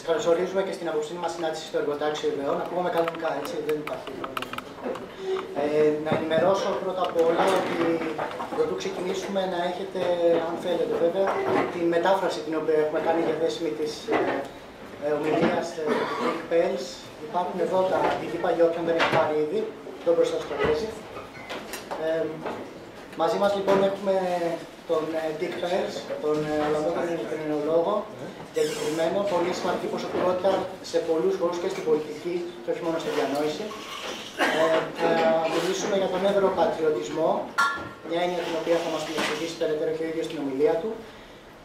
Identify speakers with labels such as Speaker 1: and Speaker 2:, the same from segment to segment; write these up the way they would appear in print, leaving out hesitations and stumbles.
Speaker 1: καλωσορίζουμε και στην απόψινή μας συνάντηση στο Εργοτάξιο Ιδεών. Ακούγομαι κανονικά, έτσι, δεν υπάρχει. Να ενημερώσω πρώτα απ' όλα ότι πρωτού ξεκινήσουμε να έχετε, αν θέλετε βέβαια, τη μετάφραση την οποία έχουμε κάνει διαθέσιμη της ομιλίας του Dick Pels. Υπάρχουν εδώ τα αντίτυπα για όποιον δεν έχει πάρει ήδη, το μπροστά στο τραπέζι. Μαζί μας λοιπόν έχουμε τον Dick Pels, τον Ολλανδό κοινωνιολόγο, διακεκριμένο, πολύ σημαντική προσωπικότητα σε πολλούς χώρους και στην πολιτική και όχι μόνο στην διανόηση. Θα μιλήσουμε για τον ευρωπατριωτισμό, μια έννοια την οποία θα μας την εξηγήσει περαιτέρω και ο ίδιος στην ομιλία του.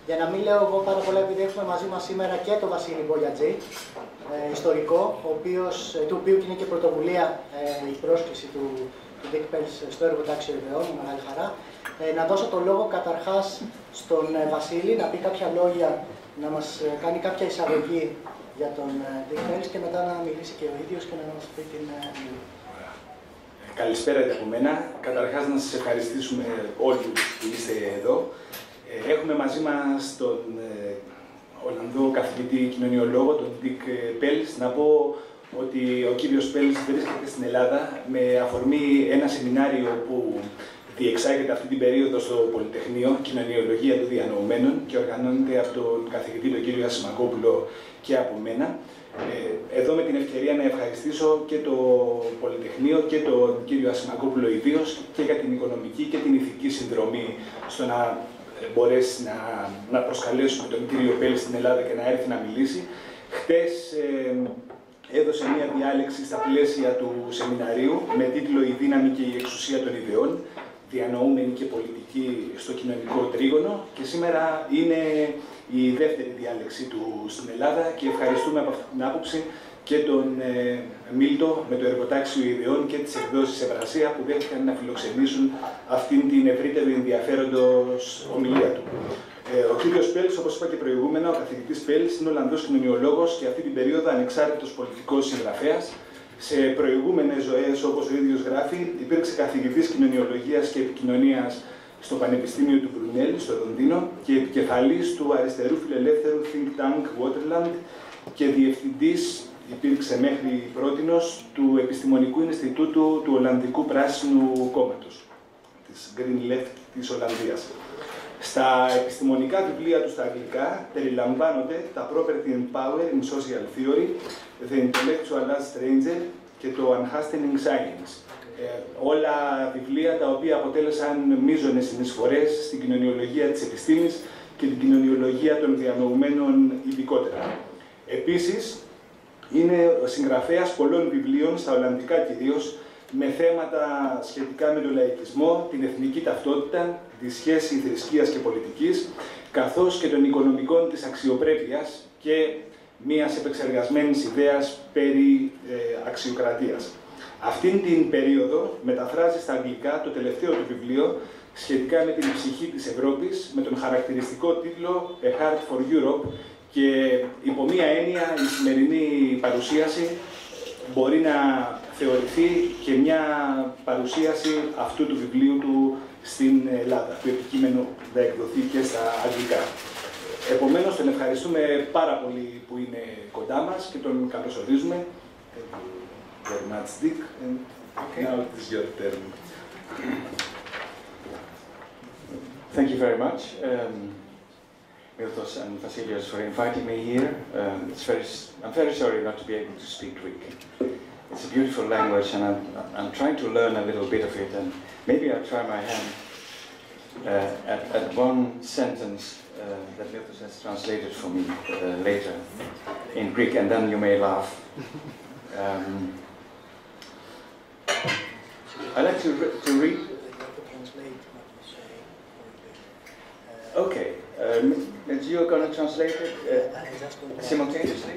Speaker 1: Για να μην λέω εγώ πάρα πολλά, επειδή έχουμε μαζί μας σήμερα και τον Βασίλη Μπογιατζή, ιστορικό, του οποίου είναι και πρωτοβουλία η πρόσκληση του Dick Pels στο Εργοτάξιο Ιδεών, με μεγάλη χαρά. Να δώσω το λόγο καταρχάς στον Βασίλη, να πει κάποια λόγια, να μας κάνει κάποια εισαγωγή για τον Dick Pels και μετά να μιλήσει και ο ίδιος και να μας πει την...
Speaker 2: Καλησπέρα και από μένα. Καταρχάς να σας ευχαριστήσουμε όλοι που είστε εδώ. Έχουμε μαζί μας τον Ολλανδό καθηγητή κοινωνιολόγο, τον Dick Pels. Να πω ότι ο κύριος Pels βρίσκεται στην Ελλάδα με αφορμή ένα σεμινάριο που διεξάγεται αυτή την περίοδο στο Πολυτεχνείο, Κοινωνιολογία του Διανοουμένων, και οργανώνεται από τον καθηγητή τον κύριο Ασημακόπουλο και από μένα. Εδώ με την ευκαιρία να ευχαριστήσω και το Πολυτεχνείο και τον κύριο Ασημακόπουλο ιδίως και για την οικονομική και την ηθική συνδρομή στο να μπορέσει να προσκαλέσουμε τον κύριο Pels στην Ελλάδα και να έρθει να μιλήσει. Χτες έδωσε μία διάλεξη στα πλαίσια του σεμιναρίου με τίτλο «Η δύναμη και η εξουσία των ιδεών, διανοούμενη και πολιτική στο κοινωνικό τρίγωνο», και σήμερα είναι η δεύτερη διάλεξη του στην Ελλάδα και ευχαριστούμε από αυτή την άποψη και τον Μίλτο με το Εργοτάξιο Ιδεών και τις ΕΚΔΟΣΕΙΣ ΕΥΡΑΣΙΑ που δέχτηκαν να φιλοξενήσουν αυτήν την ευρύτερη ενδιαφέροντος ομιλία του. Ο κύριος Pels, όπως είπα και προηγούμενα, ο καθηγητής Pels είναι Ολλανδός κοινωνιολόγος και αυτή την περίοδο ανεξάρτητος πολιτικός συγγραφέας. Σε προηγούμενες ζωές, όπως ο ίδιος γράφει, υπήρξε καθηγητής κοινωνιολογίας και επικοινωνίας στο Πανεπιστήμιο του Brunel, στο Λονδίνο, και επικεφαλής του αριστερού-φιλελεύθερου think tank Waterland και διευθυντής, υπήρξε μέχρι πρότινος, του Επιστημονικού Ινστιτούτου του Ολλανδικού Πράσινου Κόμματος, της Green Left της Ολλανδίας. Στα επιστημονικά βιβλία του στα αγγλικά περιλαμβάνονται τα Property and Power in Social Theory, The Intellectual Stranger και το Unhastening Science. Όλα βιβλία τα οποία αποτέλεσαν μείζονες συνεισφορές στην κοινωνιολογία της επιστήμης και την κοινωνιολογία των διανοουμένων ειδικότερα. Επίσης, είναι ο συγγραφέας πολλών βιβλίων, στα ολλανδικά κυρίως, με θέματα σχετικά με τον λαϊκισμό, την εθνική ταυτότητα, τη σχέση θρησκείας και πολιτικής, καθώς και των οικονομικών της αξιοπρέπειας και μιας επεξεργασμένης ιδέας περί αξιοκρατίας. Αυτήν την περίοδο μεταφράζει στα αγγλικά το τελευταίο του βιβλίο σχετικά με την ψυχή της Ευρώπης, με τον χαρακτηριστικό τίτλο A Heart for Europe, και υπό μία έννοια η σημερινή παρουσίαση μπορεί να θεωρηθεί και μια παρουσίαση αυτού του βιβλίου του στην Ελλάδα. Το επικείμενο θα εκδοθεί και στα αγγλικά. Επομένως, τον ευχαριστούμε πάρα πολύ που είναι κοντά μας και τον καλωσορίζουμε. Thank you very much, Dick. And now it is your turn.
Speaker 3: Thank you very much, Miltos and Vasilios, for inviting me here. I'm very sorry not to be able to speak Greek. It's a beautiful language, and I'm trying to learn a little bit of it, and maybe I'll try my hand at one sentence that Miltos has translated for me later in Greek, and then you may laugh. I'd like to read. Okay, you're going to translate it simultaneously?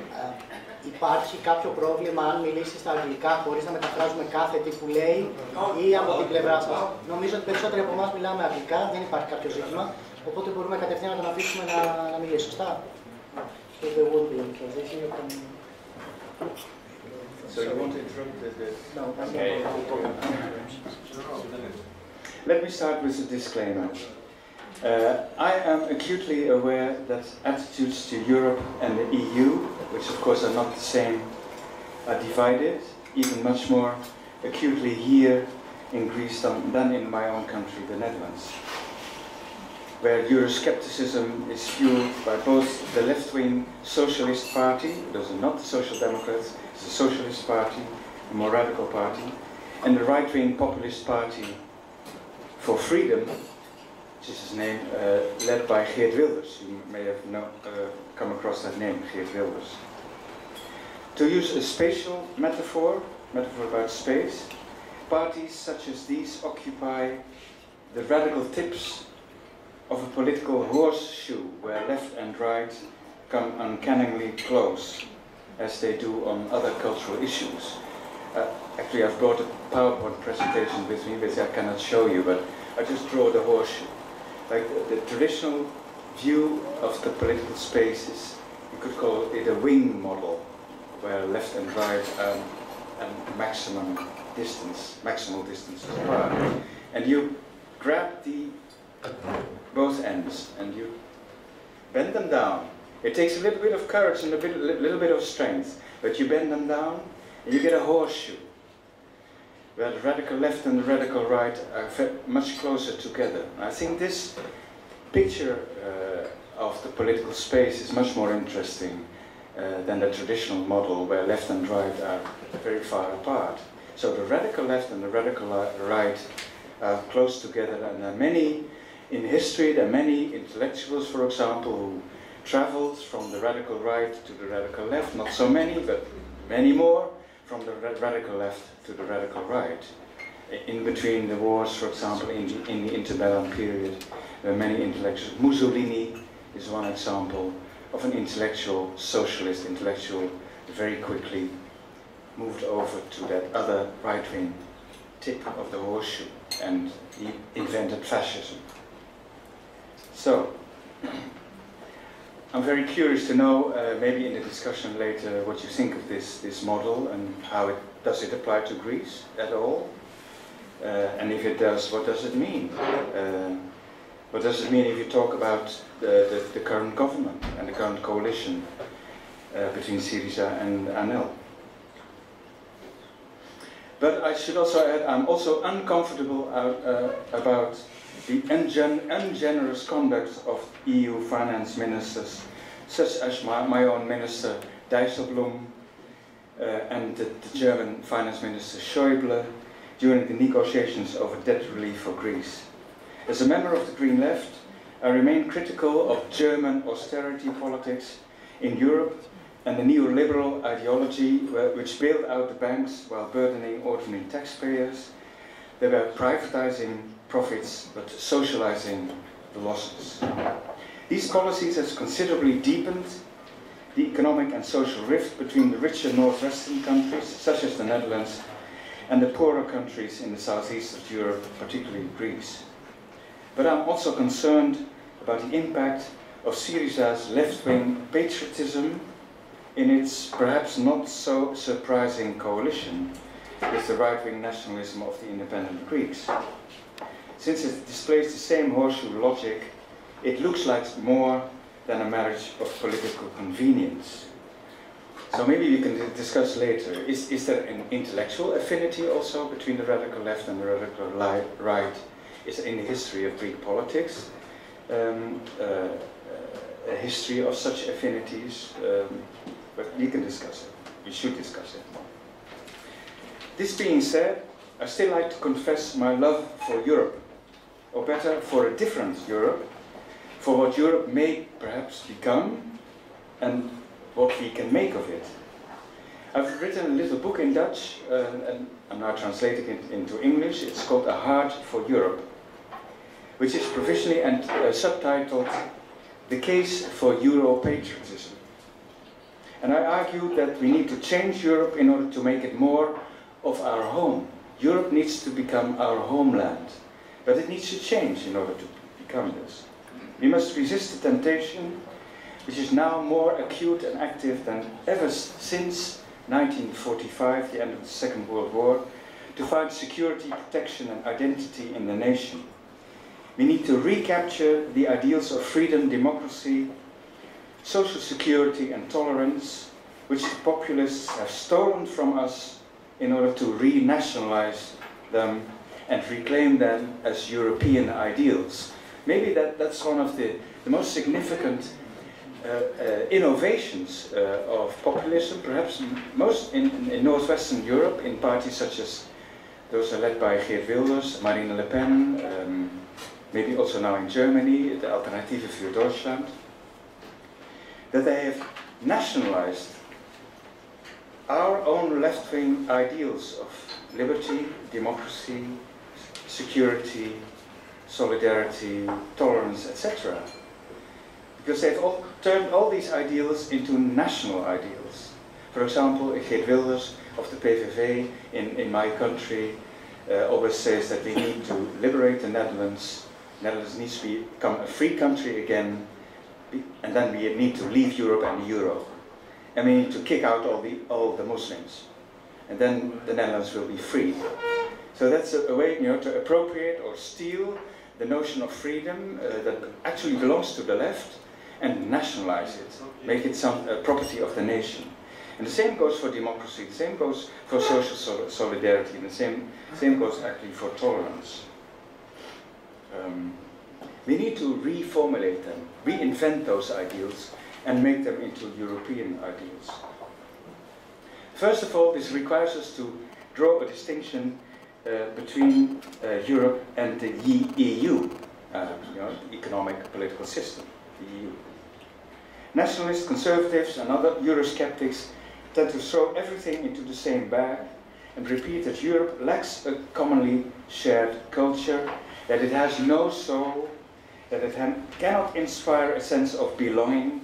Speaker 1: Υπάρχει κάποιο πρόβλημα αν μιλήσει στα αγγλικά χωρίς να μεταφράζουμε κάθε τι που λέει ή από την πλευρά σας? Νομίζω ότι περισσότεροι από εμάς μιλάμε αγγλικά, δεν υπάρχει κάποιο ζήτημα, οπότε μπορούμε κατευθείαν να τον αφήσουμε να μιλήσει, σωστά?
Speaker 3: So you want to interrupt the...
Speaker 1: No,
Speaker 3: okay. Let me start with a disclaimer. I am acutely aware that attitudes to Europe and the EU, which of course are not the same, are divided, even much more acutely here in Greece than in my own country, the Netherlands, where Euroscepticism is fueled by both the left-wing Socialist Party, those are not the Social Democrats, it's the Socialist Party, a more radical party, and the right-wing Populist Party for Freedom, which is his name, led by Geert Wilders. You may have come across that name, Geert Wilders. To use a spatial metaphor about space, parties such as these occupy the radical tips of a political horseshoe where left and right come uncannily close, as they do on other cultural issues. Actually, I've brought a PowerPoint presentation with me, which I cannot show you, but I just draw the horseshoe. Like the traditional view of the political space is, you could call it a wing model, where left and right are at maximal distance apart. And you grab both ends and you bend them down. It takes a little bit of courage and a little bit of strength, but you bend them down and you get a horseshoe, where the radical left and the radical right are much closer together. I think this picture of the political space is much more interesting than the traditional model where left and right are very far apart. So the radical left and the radical right are close together, and there are many in history, there are many intellectuals, for example, who traveled from the radical right to the radical left, not so many, but many more, from the radical left to the radical right. In between the wars, for example, in the interbellum period, there are many intellectuals. Mussolini is one example of an intellectual, socialist intellectual, very quickly moved over to that other right-wing tip of the horseshoe, and he invented fascism. So, I'm very curious to know, maybe in the discussion later, what you think of this model and how does it apply to Greece at all? And if it does, what does it mean? What does it mean if you talk about the current government and the current coalition between Syriza and ANL? But I should also add, I'm also uncomfortable about the ungenerous conduct of EU finance ministers, such as my own minister Dijsselbloem and the German finance minister Schäuble during the negotiations over debt relief for Greece. As a member of the Green Left, I remain critical of German austerity politics in Europe and the neoliberal ideology which bailed out the banks while burdening ordinary taxpayers. They were privatizing profits but socializing the losses. These policies have considerably deepened the economic and social rift between the richer northwestern countries, such as the Netherlands, and the poorer countries in the southeast of Europe, particularly Greece. But I'm also concerned about the impact of Syriza's left-wing patriotism in its perhaps not so surprising coalition with the right-wing nationalism of the independent Greeks. Since it displays the same horseshoe logic, it looks like more than a marriage of political convenience. So maybe we can discuss later, is there an intellectual affinity also between the radical left and the radical right? Is in the history of Greek politics a history of such affinities? But we can discuss it. We should discuss it. This being said, I still like to confess my love for Europe, or better, for a different Europe, for what Europe may perhaps become, and what we can make of it. I've written a little book in Dutch, and I'm now translating it into English. It's called A Heart for Europe, which is provisionally and subtitled The Case for Euro-Patriotism. And I argue that we need to change Europe in order to make it more of our home. Europe needs to become our homeland, but it needs to change in order to become this. We must resist the temptation, which is now more acute and active than ever since 1945, the end of the Second World War, to find security, protection and identity in the nation. We need to recapture the ideals of freedom, democracy, social security and tolerance, which the populists have stolen from us in order to renationalize them and reclaim them as European ideals. Maybe that's one of the most significant innovations of populism, perhaps most in Northwestern Europe, in parties such as those are led by Geert Wilders, Marine Le Pen, maybe also now in Germany, the Alternative für Deutschland, that they have nationalized our own left-wing ideals of liberty, democracy, security, solidarity, tolerance, etc. Because they've turned all these ideals into national ideals. For example, Geert Wilders of the PVV in my country always says that we need to liberate the Netherlands. Netherlands needs to become a free country again, and then we need to leave Europe and the Euro. And we need to kick out all the Muslims. And then the Netherlands will be free. So that's a way, to appropriate or steal the notion of freedom that actually belongs to the left and nationalize it, make it some property of the nation. And the same goes for democracy, the same goes for social solidarity, and the same goes actually for tolerance. We need to reformulate them, reinvent those ideals, and make them into European ideals. First of all, this requires us to draw a distinction between Europe and the EU, economic political system, the EU. Nationalists, conservatives, and other Eurosceptics tend to throw everything into the same bag and repeat that Europe lacks a commonly shared culture, that it has no soul, that it cannot inspire a sense of belonging,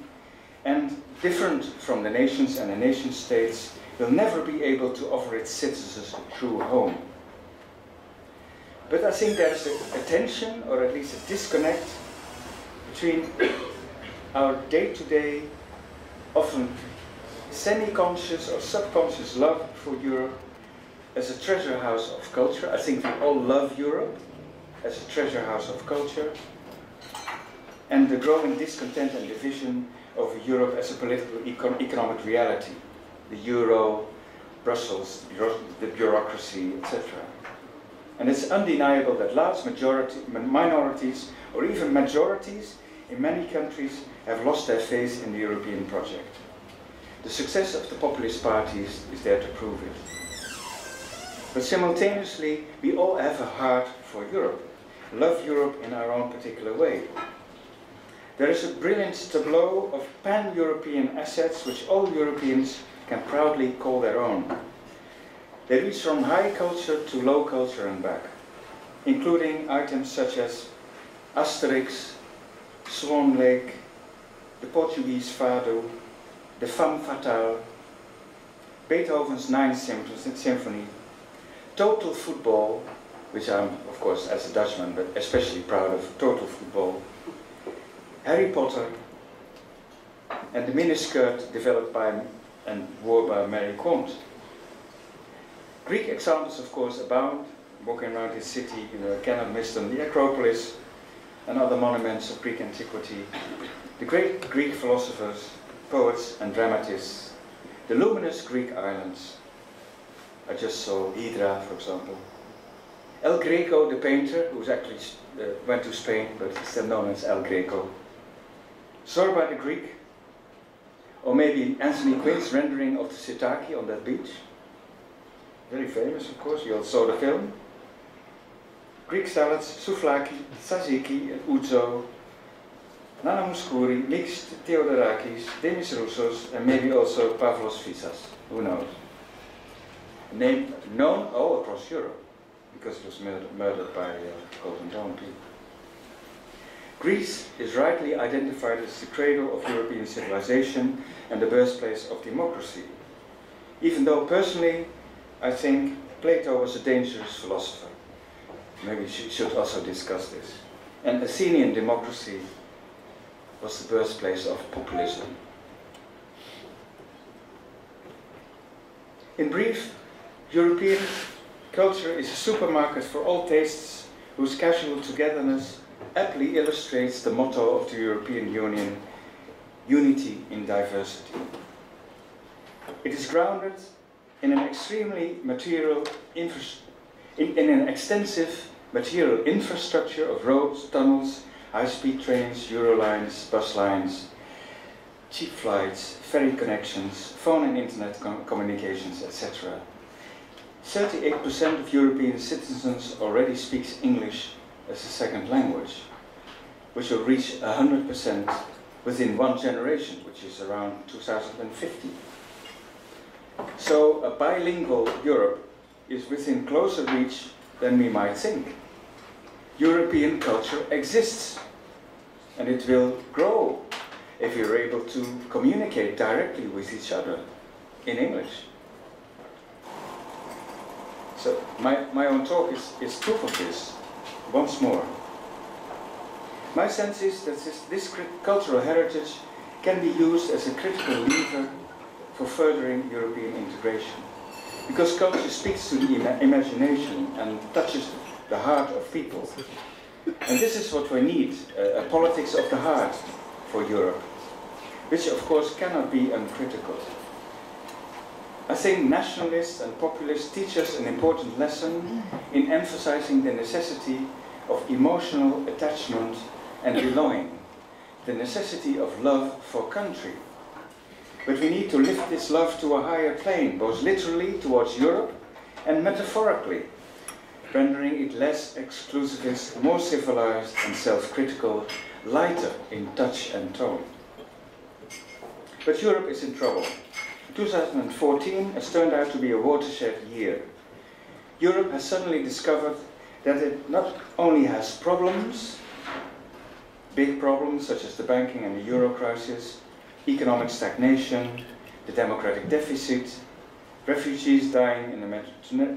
Speaker 3: and different from the nations and the nation-states, will never be able to offer its citizens a true home. But I think there's a tension, or at least a disconnect, between our day-to-day, often semi-conscious or subconscious love for Europe as a treasure house of culture. I think we all love Europe as a treasure house of culture, and the growing discontent and division over Europe as a political economic reality, the Euro, Brussels, the bureaucracy, etc. And it's undeniable that large minorities, or even majorities, in many countries have lost their faith in the European project. The success of the populist parties is there to prove it. But simultaneously, we all have a heart for Europe, love Europe in our own particular way. There is a brilliant tableau of pan-European assets which all Europeans can proudly call their own. They reach from high culture to low culture and back, including items such as Asterix, Swan Lake, the Portuguese Fado, the Femme Fatale, Beethoven's Ninth Symphony, total football, which I'm, of course, as a Dutchman, but especially proud of total football, Harry Potter, and the miniskirt developed by and wore by Mary Quant. Greek examples, of course, abound. Walking around this city, cannot miss them. The Acropolis and other monuments of Greek antiquity. The great Greek philosophers, poets, and dramatists. The luminous Greek islands. I just saw Hydra, for example. El Greco, the painter, who actually went to Spain, but he's still known as El Greco. Zorba the Greek, or maybe Anthony Quinn's rendering of the Sitaki on that beach. Very famous, of course, you all saw the film. Greek salads, souvlaki, tzatziki, and ouzo, Nana Mouskouri, mixed Theodorakis, Demis Roussos, and maybe also Pavlos Fissas, who knows. Name known all across Europe, because it was murdered by Golden Dawn people. Greece is rightly identified as the cradle of European civilization and the birthplace of democracy, even though personally I think Plato was a dangerous philosopher. Maybe we should also discuss this. And Athenian democracy was the birthplace of populism. In brief, European culture is a supermarket for all tastes whose casual togetherness aptly illustrates the motto of the European Union, unity in diversity. It is grounded in an extremely material in an extensive material infrastructure of roads, tunnels, high-speed trains, Eurolines, bus lines, cheap flights, ferry connections, phone and internet communications, etc. 38% of European citizens already speaks English as a second language, which will reach 100% within one generation, which is around 2050. So a bilingual Europe is within closer reach than we might think. European culture exists, and it will grow if you're able to communicate directly with each other in English. So my own talk is proof of this, once more. My sense is that this cultural heritage can be used as a critical lever for furthering European integration, because culture speaks to the imagination and touches the heart of people. And this is what we need, a politics of the heart for Europe, which of course cannot be uncritical. I think nationalists and populists teach us an important lesson in emphasizing the necessity of emotional attachment and belonging, the necessity of love for country. But we need to lift this love to a higher plane, both literally towards Europe and metaphorically, rendering it less exclusivist, more civilized and self-critical, lighter in touch and tone. But Europe is in trouble. 2014 has turned out to be a watershed year. Europe has suddenly discovered that it not only has problems, big problems such as the banking and the euro crisis, economic stagnation, the democratic deficit, refugees dying in the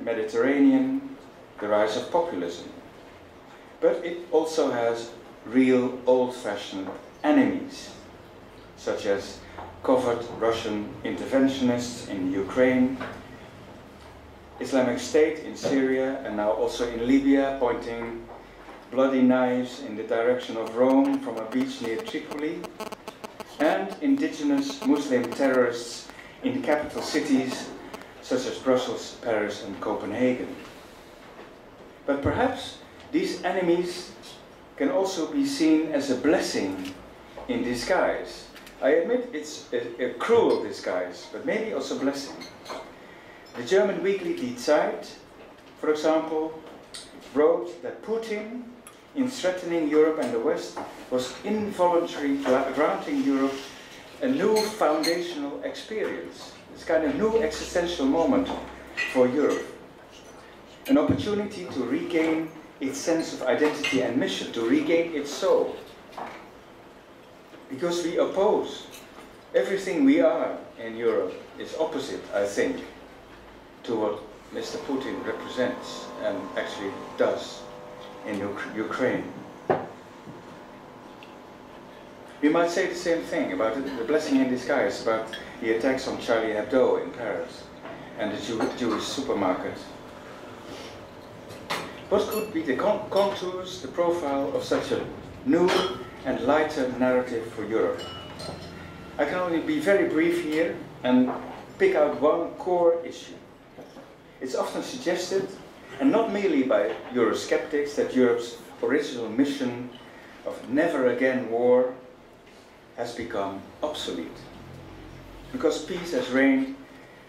Speaker 3: Mediterranean, the rise of populism. But it also has real old-fashioned enemies, such as covert Russian interventionists in Ukraine, Islamic State in Syria, and now also in Libya, pointing bloody knives in the direction of Rome from a beach near Tripoli, and indigenous Muslim terrorists in capital cities such as Brussels, Paris, and Copenhagen. But perhaps these enemies can also be seen as a blessing in disguise. I admit it's a cruel disguise, but maybe also a blessing. The German weekly Die Zeit, for example, wrote that Putin, in threatening Europe and the West, was involuntarily granting Europe a new foundational experience. This kind of new existential moment for Europe. An opportunity to regain its sense of identity and mission, to regain its soul. Because we oppose everything we are in Europe is opposite, I think, to what Mr. Putin represents and actually does in Ukraine. We might say the same thing about the blessing in disguise, about the attacks on Charlie Hebdo in Paris and the Jewish supermarket. What could be the contours, the profile of such a new and lighter narrative for Europe? I can only be very brief here and pick out one core issue. It's often suggested, and not merely by Eurosceptics, that Europe's original mission of never again war has become obsolete. Because peace has reigned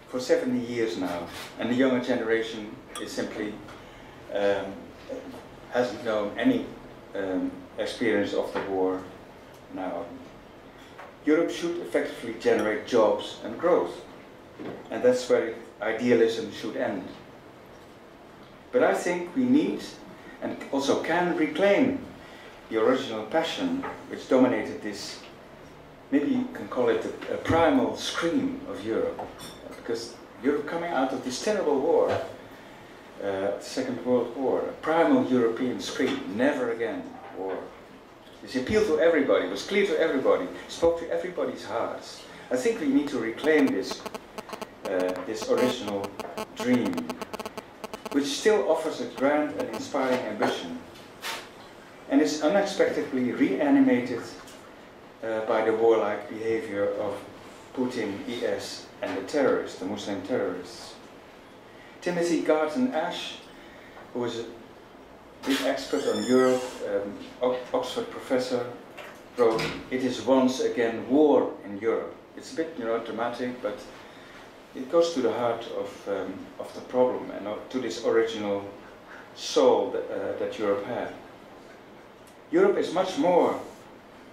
Speaker 3: for 70 years now, and the younger generation is simply hasn't known any experience of the war now. Europe should effectively generate jobs and growth, and that's where idealism should end. But I think we need and also can reclaim the original passion which dominated this, maybe you can call it a primal scream of Europe, because Europe coming out of this terrible war, the Second World War, a primal European scream, never again war. This appealed to everybody, was clear to everybody, spoke to everybody's hearts. I think we need to reclaim this, this original dream, which still offers a grand and inspiring ambition, and is unexpectedly reanimated by the warlike behavior of Putin, IS, and the terrorists, the Muslim terrorists. Timothy Garton Ash, who is a big expert on Europe, Oxford professor, wrote, "It is once again war in Europe." It's a bit, dramatic, but it goes to the heart of the problem and to this original soul that Europe had. Europe is much more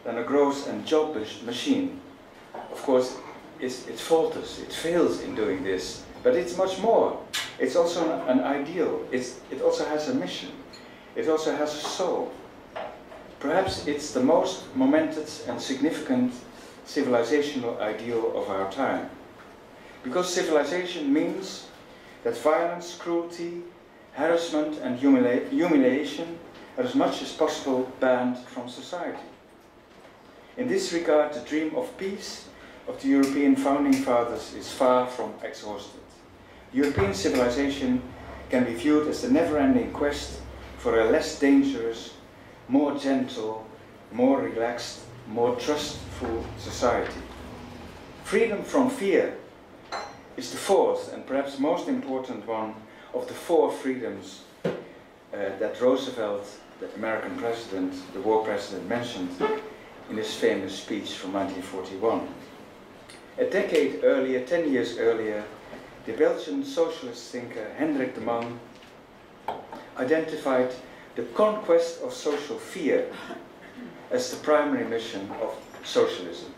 Speaker 3: than a growth and job machine. Of course, it falters, it fails in doing this, but it's much more. It's also an ideal. It also has a mission. It also has a soul. Perhaps it's the most momentous and significant civilizational ideal of our time. Because civilization means that violence, cruelty, harassment and humiliation are as much as possible banned from society. In this regard, the dream of peace of the European founding fathers is far from exhausted. European civilization can be viewed as the never-ending quest for a less dangerous, more gentle, more relaxed, more trustful society. Freedom from fear is the fourth and perhaps most important one of the four freedoms that Roosevelt, the American president, the war president, mentioned in his famous speech from 1941. A decade earlier, 10 years earlier, the Belgian socialist thinker Hendrik de Man identified the conquest of social fear as the primary mission of socialism.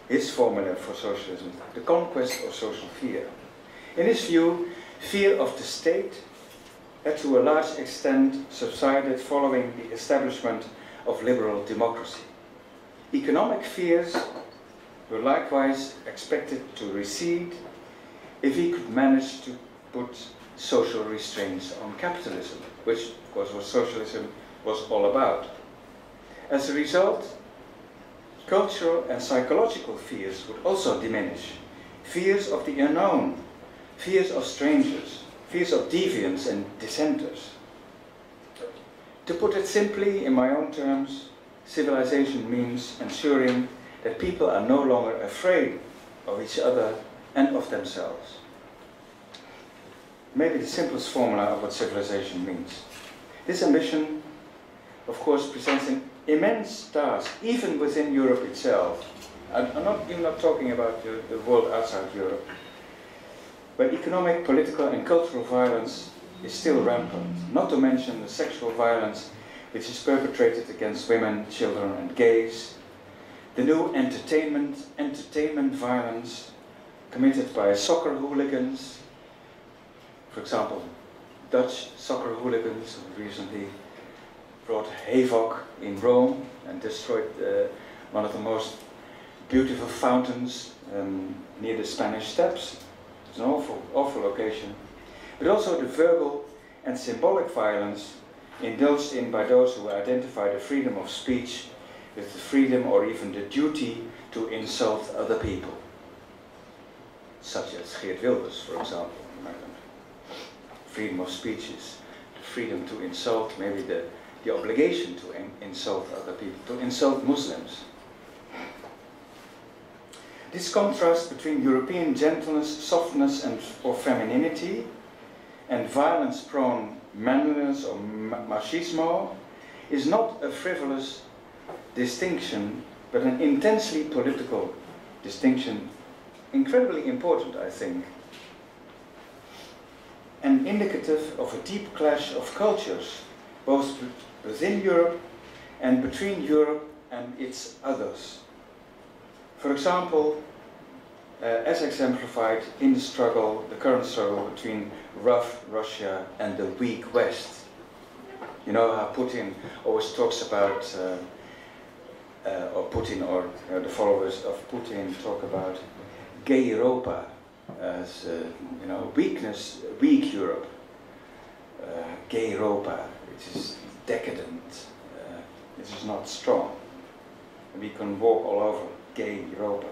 Speaker 3: His formula for socialism, the conquest of social fear. In his view, fear of the state had to a large extent subsided following the establishment of liberal democracy. Economic fears were likewise expected to recede if he could manage to put social restraints on capitalism, which was what socialism was all about. As a result, cultural and psychological fears would also diminish. Fears of the unknown, fears of strangers, fears of deviants and dissenters. To put it simply, in my own terms, civilization means ensuring that people are no longer afraid of each other and of themselves. Maybe the simplest formula of what civilization means. This ambition, of course, presents an immense task, even within Europe itself. I'm not talking about the world outside Europe. But economic, political and cultural violence is still rampant, not to mention the sexual violence which is perpetrated against women, children and gays, the new entertainment violence committed by soccer hooligans, for example, Dutch soccer hooligans who recently brought havoc in Rome and destroyed one of the most beautiful fountains near the Spanish Steps. It's an awful location. But also the verbal and symbolic violence indulged in by those who identify the freedom of speech with the freedom or even the duty to insult other people, such as Geert Wilders, for example, in Ireland. Freedom of speech is the freedom to insult, maybe the obligation to insult other people, to insult Muslims. This contrast between European gentleness, softness or femininity and violence-prone manliness or machismo is not a frivolous distinction, but an intensely political distinction, incredibly important, I think, and indicative of a deep clash of cultures, both within Europe and between Europe and its others. For example, as exemplified in the current struggle between rough Russia and the weak West. You know how Putin always talks about, or Putin or the followers of Putin talk about gay Europa as, weak Europe, gay Europa, which is decadent, which is not strong. We can walk all over gay Europa.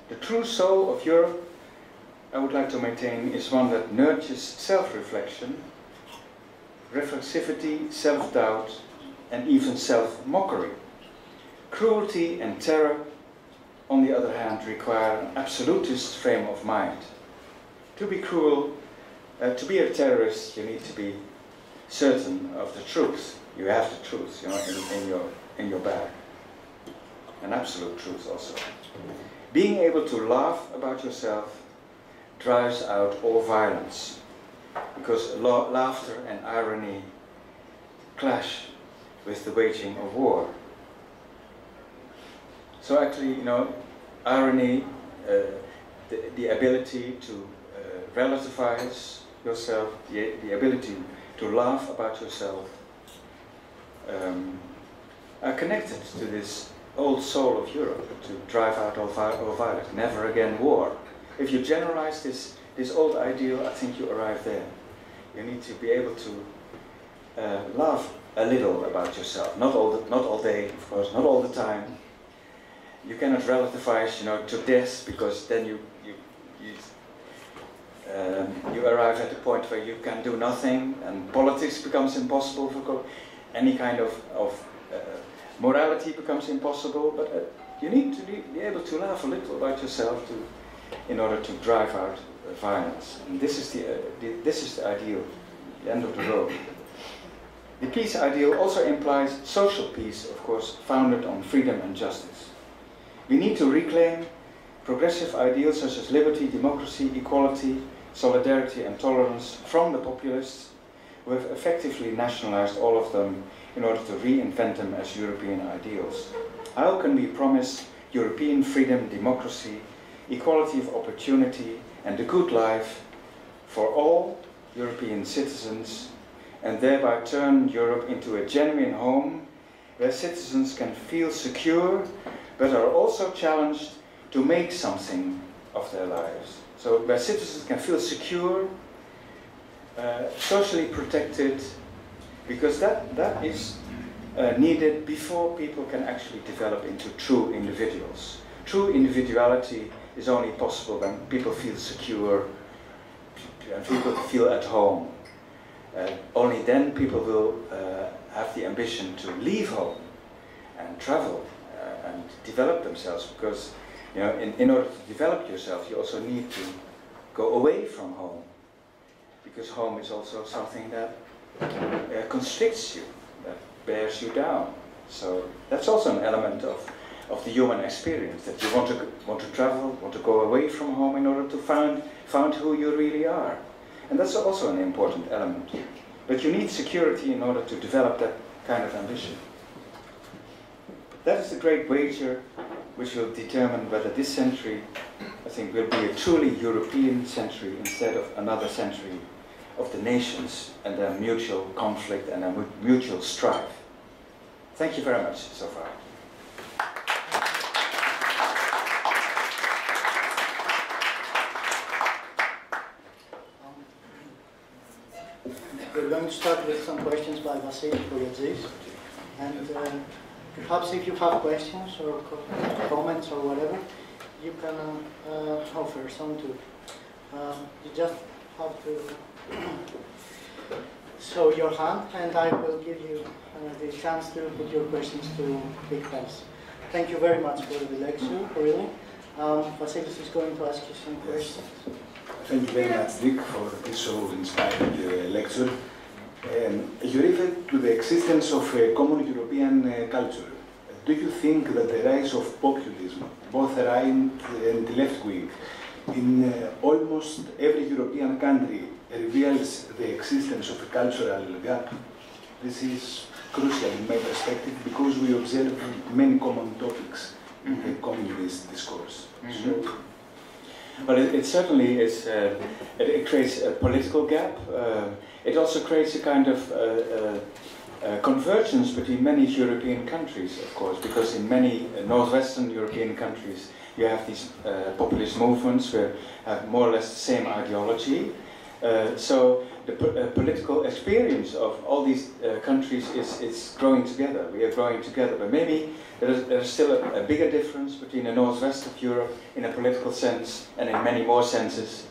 Speaker 3: The true soul of Europe, I would like to maintain, is one that nurtures self-reflection, reflexivity, self-doubt, and even self-mockery. Cruelty and terror, on the other hand, require an absolutist frame of mind. To be cruel, to be a terrorist, you need to be certain of the truth. You have the truth, you know, in your bag. An absolute truth also. Being able to laugh about yourself drives out all violence, because laughter and irony clash with the waging of war. So actually, you know, irony, the ability to relativize yourself, the ability to laugh about yourself, are connected to this old soul of Europe, to drive out all violence, never again war. If you generalize this old ideal, I think you arrive there. You need to be able to laugh a little about yourself, not all day, of course, not all the time. You cannot relativize, you know, to death, because then you arrive at a point where you can do nothing, and politics becomes impossible. For any kind of morality becomes impossible. But you need to be able to laugh a little about yourself in order to drive out violence. And this is the ideal, the end of the road. The peace ideal also implies social peace, of course, founded on freedom and justice. We need to reclaim progressive ideals such as liberty, democracy, equality, solidarity and tolerance from the populists who have effectively nationalized all of them in order to reinvent them as European ideals. How can we promise European freedom, democracy, equality of opportunity and a good life for all European citizens, and thereby turn Europe into a genuine home where citizens can feel secure but are also challenged to make something of their lives? So where citizens can feel secure, socially protected, because that is needed before people can actually develop into true individuals. True individuality is only possible when people feel secure and people feel at home. Only then people will have the ambition to leave home and travel and develop themselves, because you know, in order to develop yourself, you also need to go away from home, because home is also something that constricts you, that bears you down. So that's also an element of the human experience, that you want to travel, want to go away from home in order to find who you really are. And that's also an important element. But you need security in order to develop that kind of ambition. That is the great wager which will determine whether this century, I think, will be a truly European century instead of another century of the nations and their mutual conflict and their mutual strife. Thank you very much so far.
Speaker 1: We're going to start with some questions by Βασίλη Μπογιατζή, and perhaps if you have questions or comments or whatever, you can offer some too. You just have to show your hand, and I will give you the chance to put your questions to Dick Pels. Thank you very much for the lecture, really. Vasilis is going to ask you some questions.
Speaker 2: Thank you very much, Dick, for this so inspiring lecture. You referred to the existence of a common European culture. Do you think that the rise of populism, both right and left wing, in almost every European country reveals the existence of a cultural gap? This is crucial in my perspective, because we observe many common topics in the communist discourse.
Speaker 3: Mm-hmm. But it certainly is, it creates a political gap. It also creates a kind of convergence between many European countries, of course, because in many northwestern European countries you have these populist movements which have more or less the same ideology. So the political experience of all these countries is growing together. We are growing together, but maybe there's still a bigger difference between the northwest of Europe in a political sense and in many more senses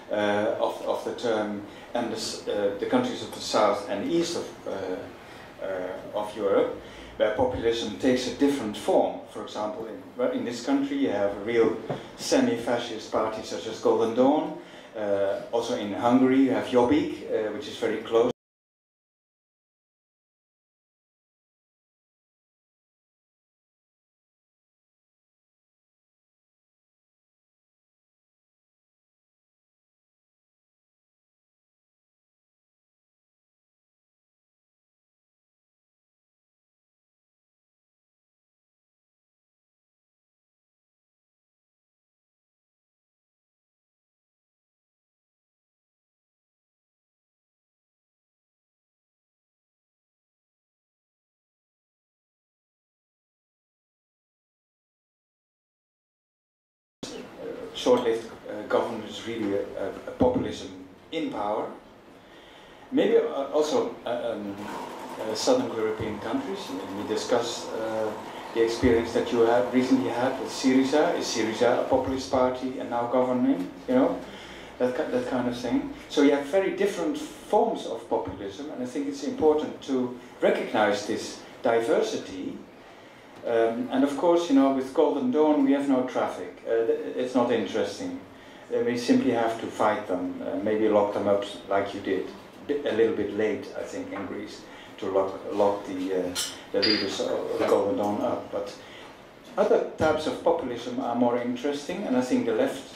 Speaker 3: of the term, and the countries of the south and east of Europe, where populism takes a different form. For example, in this country you have a real semi-fascist party such as Golden Dawn. Also in Hungary you have Jobbik, which is very close. Short-lived government is really a populism in power. Maybe also Southern European countries. We discussed the experience that you have recently had with Syriza. Is Syriza a populist party and now governing? You know, that kind of thing. So you have very different forms of populism, and I think it's important to recognize this diversity. And of course, you know, with Golden Dawn we have no traffic. It's not interesting. We simply have to fight them, maybe lock them up like you did. A little bit late, I think, in Greece, to lock the leaders of Golden Dawn up. But other types of populism are more interesting, and I think the left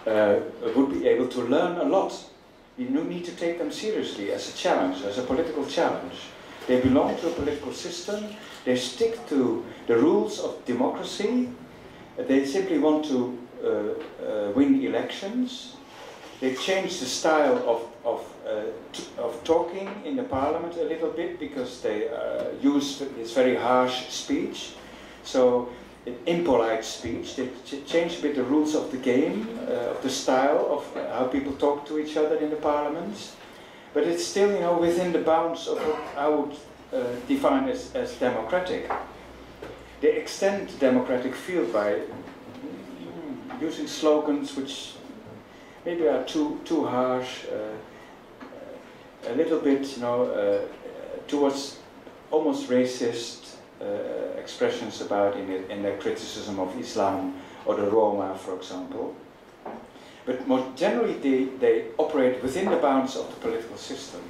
Speaker 3: would be able to learn a lot. You need to take them seriously as a challenge, as a political challenge. They belong to a political system. They stick to the rules of democracy. They simply want to win elections. They change the style of talking in the parliament a little bit because they use this very harsh speech. So impolite speech. They change a bit the rules of the game, of the style of how people talk to each other in the parliaments. But it's still, you know, within the bounds of what I would define as democratic. They extend the democratic field by using slogans which maybe are too harsh, a little bit, you know, towards almost racist expressions about in their criticism of Islam or the Roma, for example. But more generally, they operate within the bounds of the political system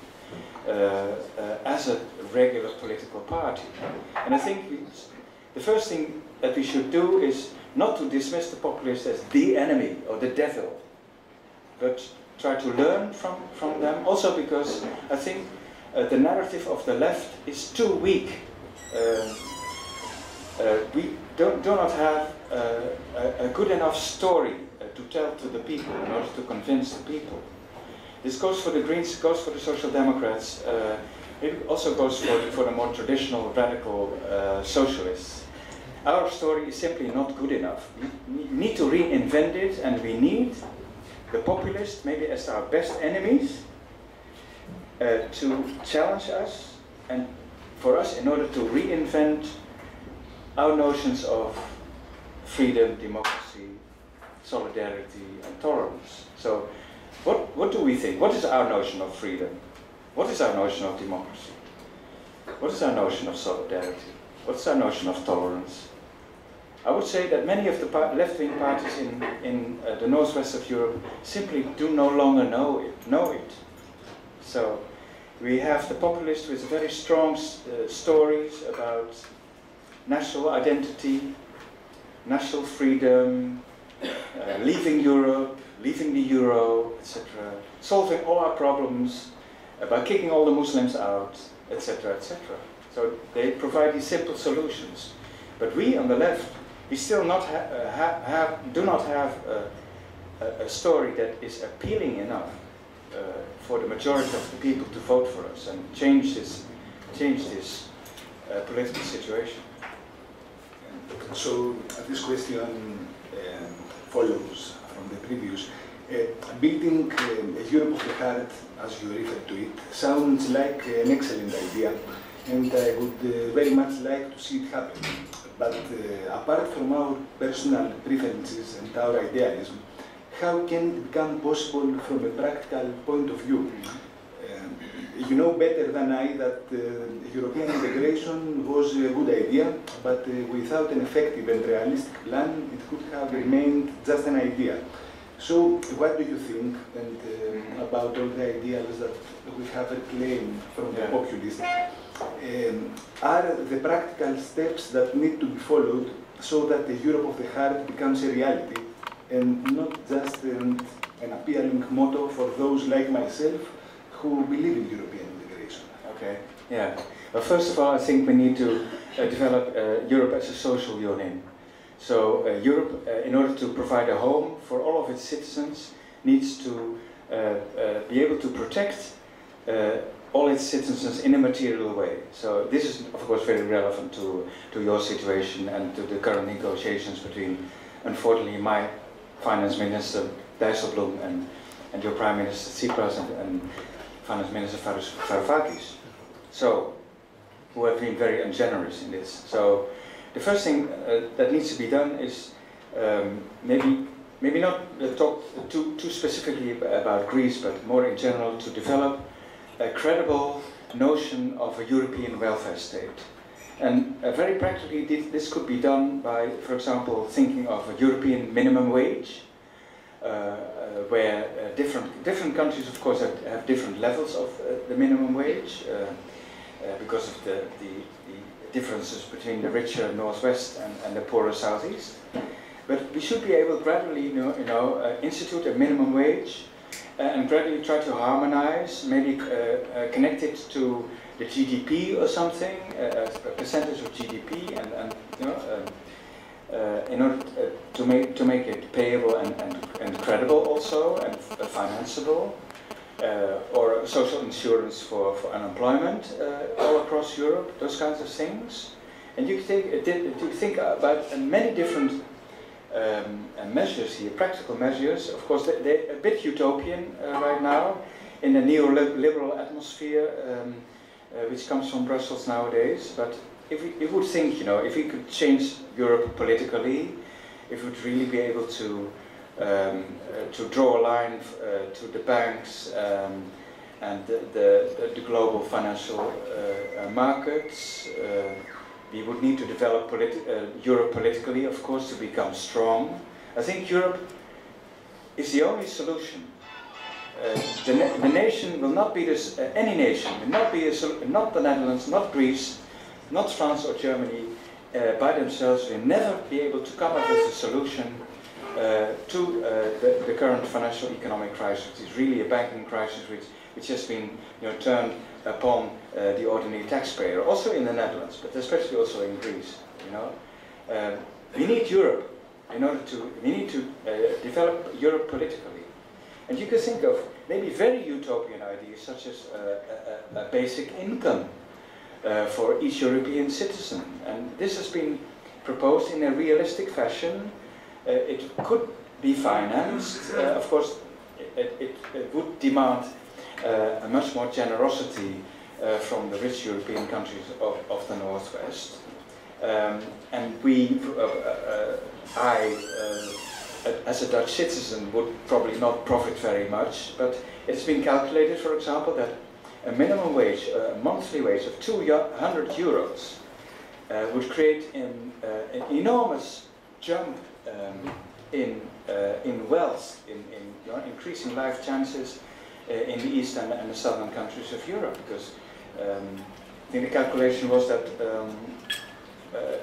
Speaker 3: as a regular political party. And I think the first thing that we should do is not to dismiss the populists as the enemy or the devil, but try to learn from them. Also because I think the narrative of the left is too weak. We do not have a good enough story to tell to the people in order to convince the people. This goes for the Greens, goes for the Social Democrats, it also goes for the more traditional radical socialists. Our story is simply not good enough. We need to reinvent it, and we need the populists, maybe as our best enemies, to challenge us, and for us, in order to reinvent our notions of freedom, democracy, solidarity, and tolerance. So, what do we think? What is our notion of freedom? What is our notion of democracy? What is our notion of solidarity? What is our notion of tolerance? I would say that many of the left-wing parties in the northwest of Europe simply do no longer know it. So we have the populists with very strong stories about national identity, national freedom, leaving Europe, leaving the euro, etc., solving all our problems by kicking all the Muslims out, etc., etc. So they provide these simple solutions. But we on the left, we still do not have a story that is appealing enough for the majority of the people to vote for us and change this political situation.
Speaker 2: So this question follows from the previous. Building a Europe of the heart, as you refer to it, sounds like an excellent idea, and I would very much like to see it happen. But apart from our personal preferences and our idealism, how can it become possible from a practical point of view? You know better than I that European integration was a good idea, but without an effective and realistic plan, it could have remained just an idea. So, what do you think about all the ideas that we have reclaimed from the populists? Are the practical steps that need to be followed so that the Europe of the heart becomes a reality and not just an appealing motto for those like myself who believe in European integration?
Speaker 3: Okay, yeah. Well, first of all, I think we need to develop Europe as a social union. So Europe, in order to provide a home for all of its citizens, needs to be able to protect all its citizens in a material way. So this is, of course, very relevant to your situation and to the current negotiations between, unfortunately, my finance minister, Dijsselbloem, and your prime minister, Tsipras, and finance minister, Varoufakis. So, who have been very ungenerous in this. So, the first thing that needs to be done is maybe not talk too specifically about Greece, but more in general to develop a credible notion of a European welfare state. And very practically this could be done by, for example, thinking of a European minimum wage, where different countries, of course, have different levels of the minimum wage because of the differences between the richer northwest and the poorer southeast. But we should be able gradually, institute a minimum wage and gradually try to harmonize, maybe connect it to the GDP or something, a percentage of GDP, and in order to make it payable and credible also and financeable. Or social insurance for unemployment all across Europe, those kinds of things. And you think about many different measures here, practical measures. Of course, they're a bit utopian right now in the neoliberal atmosphere which comes from Brussels nowadays. But if we would think, if we could change Europe politically, if we would really be able to draw a line to the banks and the global financial markets. We would need to develop Europe politically, of course, to become strong. I think Europe is the only solution. The nation will not be any nation, will not be not the Netherlands, not Greece, not France or Germany by themselves will never be able to come up with a solution to the current financial economic crisis. It's really a banking crisis which has been turned upon the ordinary taxpayer, also in the Netherlands, but especially also in Greece. We need Europe in order to develop Europe politically, and you could think of maybe very utopian ideas such as a basic income for each European citizen, and this has been proposed in a realistic fashion. It could be financed. Of course, it would demand a much more generosity from the rich European countries of the Northwest. And as a Dutch citizen, would probably not profit very much, but it's been calculated, for example, that a minimum wage, a monthly wage of 200 euros would create an enormous jump in wealth, in increasing life chances in the eastern and the southern countries of Europe, because I think the calculation was that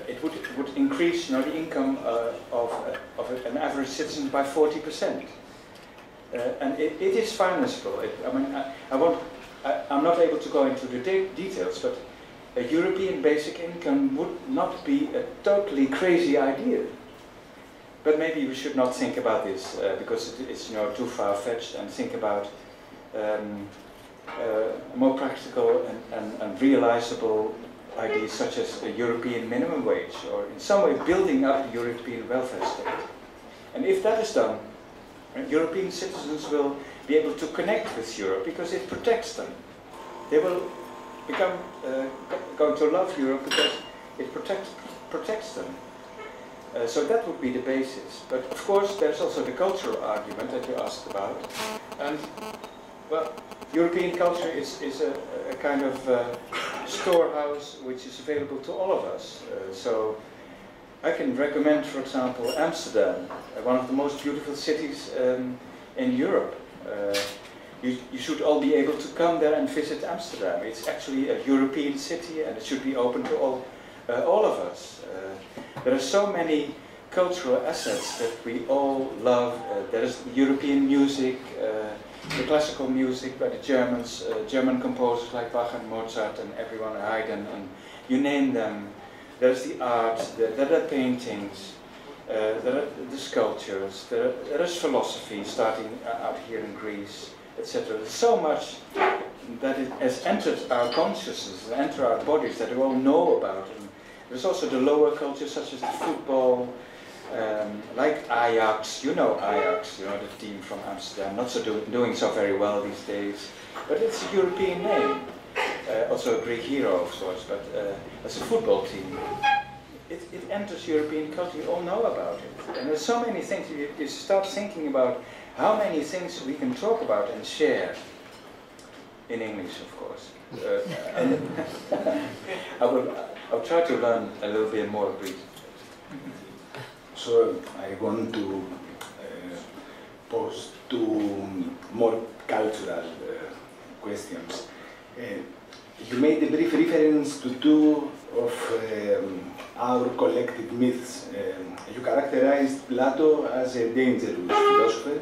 Speaker 3: it would increase the income of an average citizen by 40%. And it is financeable. I'm not able to go into the details, but a European basic income would not be a totally crazy idea. But maybe we should not think about this because it's too far-fetched, and think about more practical and realizable ideas such as a European minimum wage, or in some way building up the European welfare state. And if that is done, European citizens will be able to connect with Europe because it protects them. They will become going to love Europe because it protects them. So that would be the basis. But of course, there's also the cultural argument that you asked about. And, well, European culture is a kind of storehouse which is available to all of us. So I can recommend, for example, Amsterdam, one of the most beautiful cities in Europe. You should all be able to come there and visit Amsterdam. It's actually a European city and it should be open to all of us. There are so many cultural assets that we all love. There is European music, the classical music by the Germans, German composers like Bach and Mozart and everyone, Haydn, and you name them. There's the art, there are paintings, there are the sculptures, there is philosophy starting out here in Greece, etc. There's so much that it has entered our consciousness, entered our bodies that we all know about. And there's also the lower culture such as the football, like Ajax, you know Ajax, you know the team from Amsterdam, not so doing so very well these days, but it's a European name. Also a Greek hero, of course, but as a football team, it enters European culture. We all know about it, and there's so many things. You start thinking about how many things we can talk about and share in English, of course. I'll try to learn a little bit more Greek.
Speaker 2: So I want to pose two more cultural questions. You made a brief reference to two of our collective myths. You characterized Plato as a dangerous philosopher,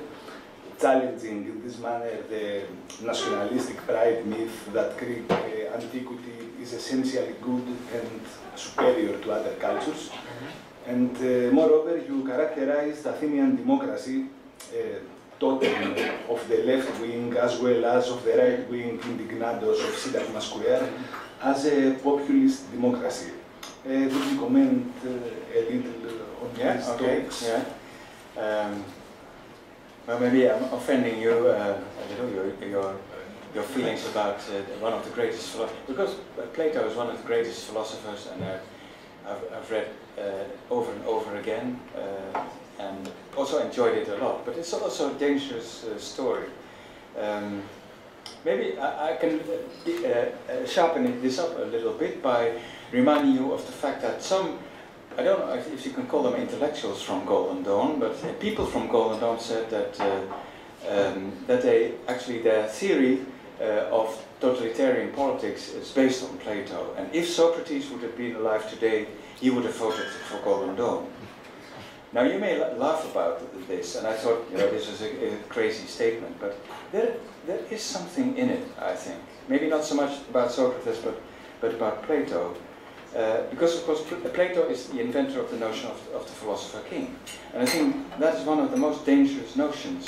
Speaker 2: challenging in this manner the nationalistic pride myth that Greek antiquity is essentially good and superior to other cultures. And moreover, you characterized Athenian democracy, totem of the left wing as well as of the right wing indignados of Syntagma Square, as a populist democracy. Would you comment a little on these topics?
Speaker 3: Yeah. Well, maybe I'm offending you a little, your feelings about one of the greatest philosophers, because Plato is one of the greatest philosophers, and I've read over and over again, and also enjoyed it a lot. But it's also a dangerous story. Maybe I can sharpen this up a little bit by reminding you of the fact that some, I don't know if you can call them intellectuals from Golden Dawn, but people from Golden Dawn said that that their theory of totalitarian politics is based on Plato. And if Socrates would have been alive today, he would have voted for Golden Dawn. Now you may laugh about this, and I thought, this is a crazy statement, but there is something in it, I think. Maybe not so much about Socrates, but about Plato. Because, of course, Plato is the inventor of the notion of the philosopher king. And I think that is one of the most dangerous notions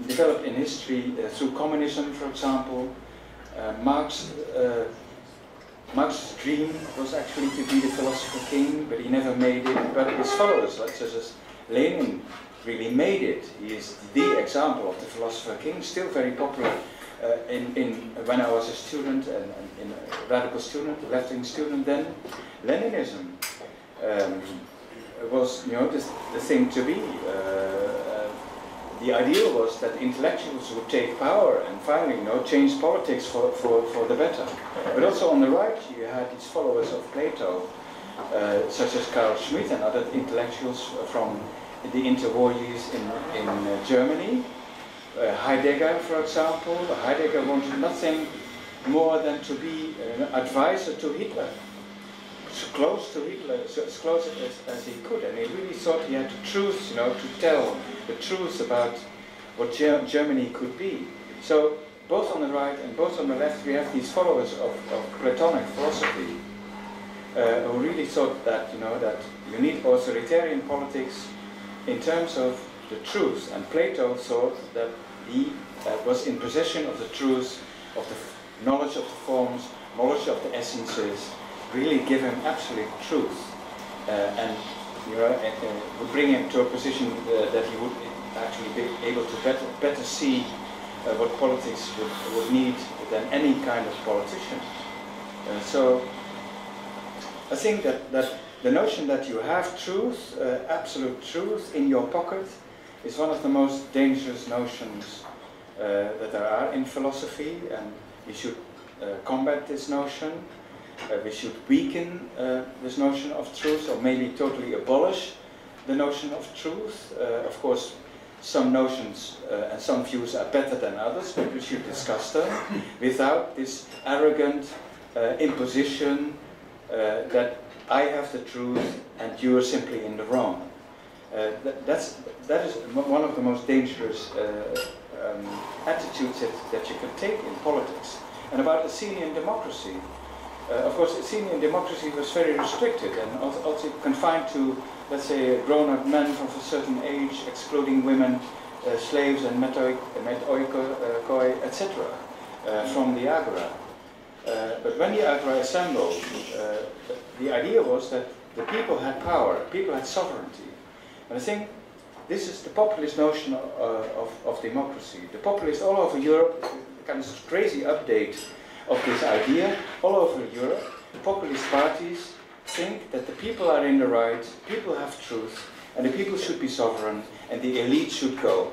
Speaker 3: developed in history through communism, for example. Marx's dream was actually to be the philosopher king, but he never made it. But his followers, such as Lenin, really made it. He is the example of the philosopher king, still very popular when I was a student and a radical student, a left-wing student then. Leninism was, the thing to be. The ideal was that intellectuals would take power and finally, change politics for the better. But also on the right, you had these followers of Plato, such as Carl Schmitt and other intellectuals from the interwar years in Germany. Heidegger, for example. Heidegger wanted nothing more than to be an advisor to Hitler. So close to Hitler, so as close as he could, and he really thought he had the truth, to tell the truth about what Germany could be. So both on the right and both on the left, we have these followers of Platonic philosophy who really thought that that you need authoritarian politics in terms of the truth, and Plato thought that he was in possession of the truth, of the knowledge of the forms, knowledge of the essences. Really give him absolute truth, and would bring him to a position that he would actually be able to better see what politics would need than any kind of politician. So I think that The notion that you have truth, absolute truth, in your pocket is one of the most dangerous notions that there are in philosophy, and we should combat this notion. We should weaken this notion of truth, or maybe totally abolish the notion of truth. Of course, some notions and some views are better than others, but we should discuss them without this arrogant imposition that I have the truth and you are simply in the wrong. That is one of the most dangerous attitudes that you can take in politics. And about Athenian democracy, of course, Athenian democracy was very restricted and also confined to, let's say, grown-up men of a certain age, excluding women, slaves and metoikoi, etc., from the agora. But when the agora assembled, the idea was that the people had power, people had sovereignty. And I think this is the populist notion of democracy. The populists all over Europe, kind of crazy update of this idea, all over Europe, populist parties think that the people are in the right, people have truth, and the people should be sovereign, and the elite should go.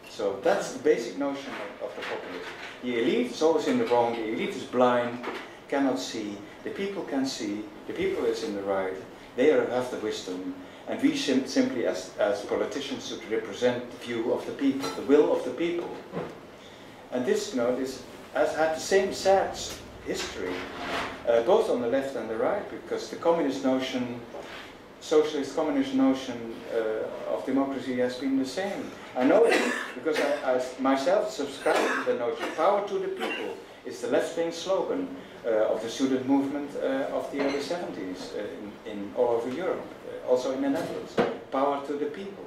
Speaker 3: So that's the basic notion of the populist. The elite is always in the wrong, the elite is blind, cannot see, the people can see, the people is in the right, they have the wisdom, and we simply as politicians should represent the view of the people, the will of the people. And this, this has had the same sad history, both on the left and the right, because the communist notion, socialist communist notion of democracy has been the same. I know it because I myself subscribe to the notion. Power to the people is the left-wing slogan of the student movement of the early 70s in all over Europe, also in the Netherlands. Power to the people.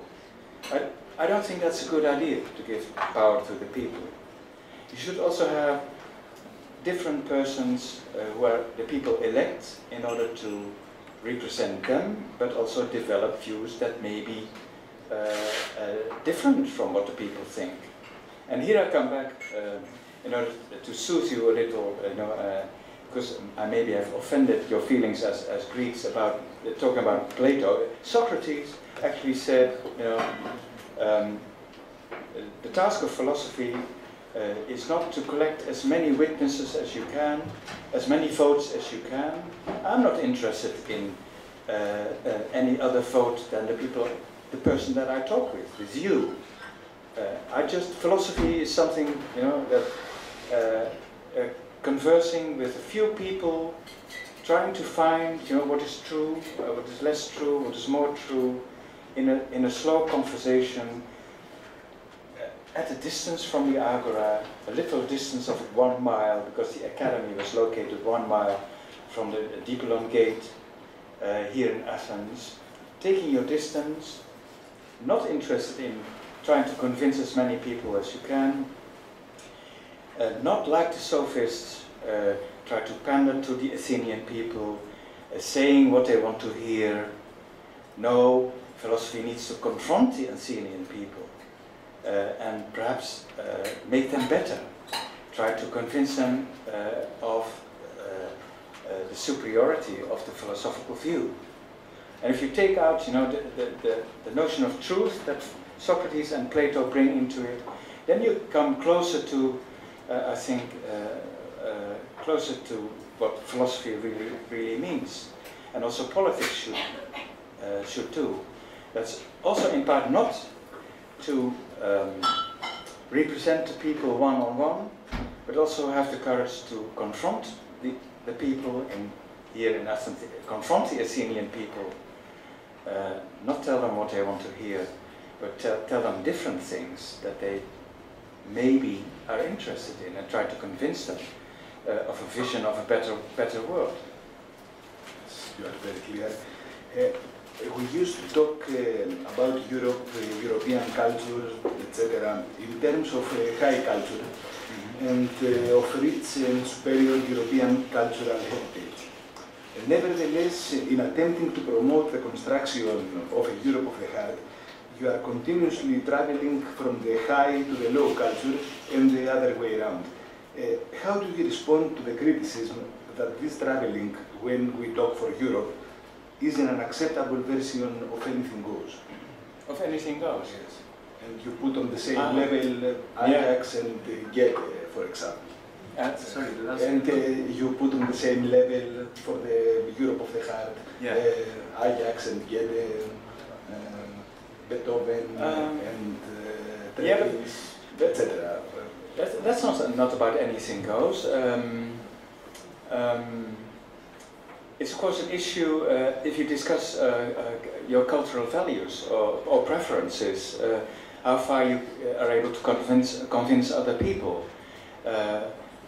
Speaker 3: I don't think that's a good idea to give power to the people. You should also have different persons who are the people elect in order to represent them, but also develop views that may be different from what the people think. And here I come back in order to soothe you a little, because I maybe have offended your feelings as Greeks about talking about Plato. Socrates actually said, the task of philosophy is not to collect as many witnesses as you can, as many votes as you can. I'm not interested in any other vote than the person that I talk with you. Philosophy is something, that conversing with a few people, trying to find, what is true, what is less true, what is more true, in a slow conversation, at a distance from the agora, a little distance of 1 mile, because the academy was located 1 mile from the Dipylon gate here in Athens, taking your distance, not interested in trying to convince as many people as you can, not like the sophists, try to pander to the Athenian people, saying what they want to hear. No, philosophy needs to confront the Athenian people. And perhaps make them better, try to convince them of the superiority of the philosophical view. And if you take out, the notion of truth that Socrates and Plato bring into it, then you come closer to, I think, closer to what philosophy really means, and also politics should do. That's also in part not to represent the people one-on-one, but also have the courage to confront the people here in Athens, confront the Athenian people, not tell them what they want to hear, but tell them different things that they maybe are interested in, and try to convince them of a vision of a better world.
Speaker 2: You are very clear. We used to talk about Europe, European culture, etc., in terms of high culture and of rich and superior European cultural heritage. Nevertheless, in attempting to promote the construction of a Europe of the heart, you are continuously traveling from the high to the low culture and the other way around. How do you respond to the criticism that this traveling, when we talk for Europe, is an unacceptable version of anything goes.
Speaker 3: Of anything goes?
Speaker 2: Yes. And you put on the same level Ajax and Goethe, for example.
Speaker 3: Sorry,
Speaker 2: and you put on the same level for the Europe of the Heart, Ajax and Goethe, Beethoven and etc.
Speaker 3: That's not about anything goes. It's of course an issue if you discuss your cultural values or preferences, how far you are able to convince other people.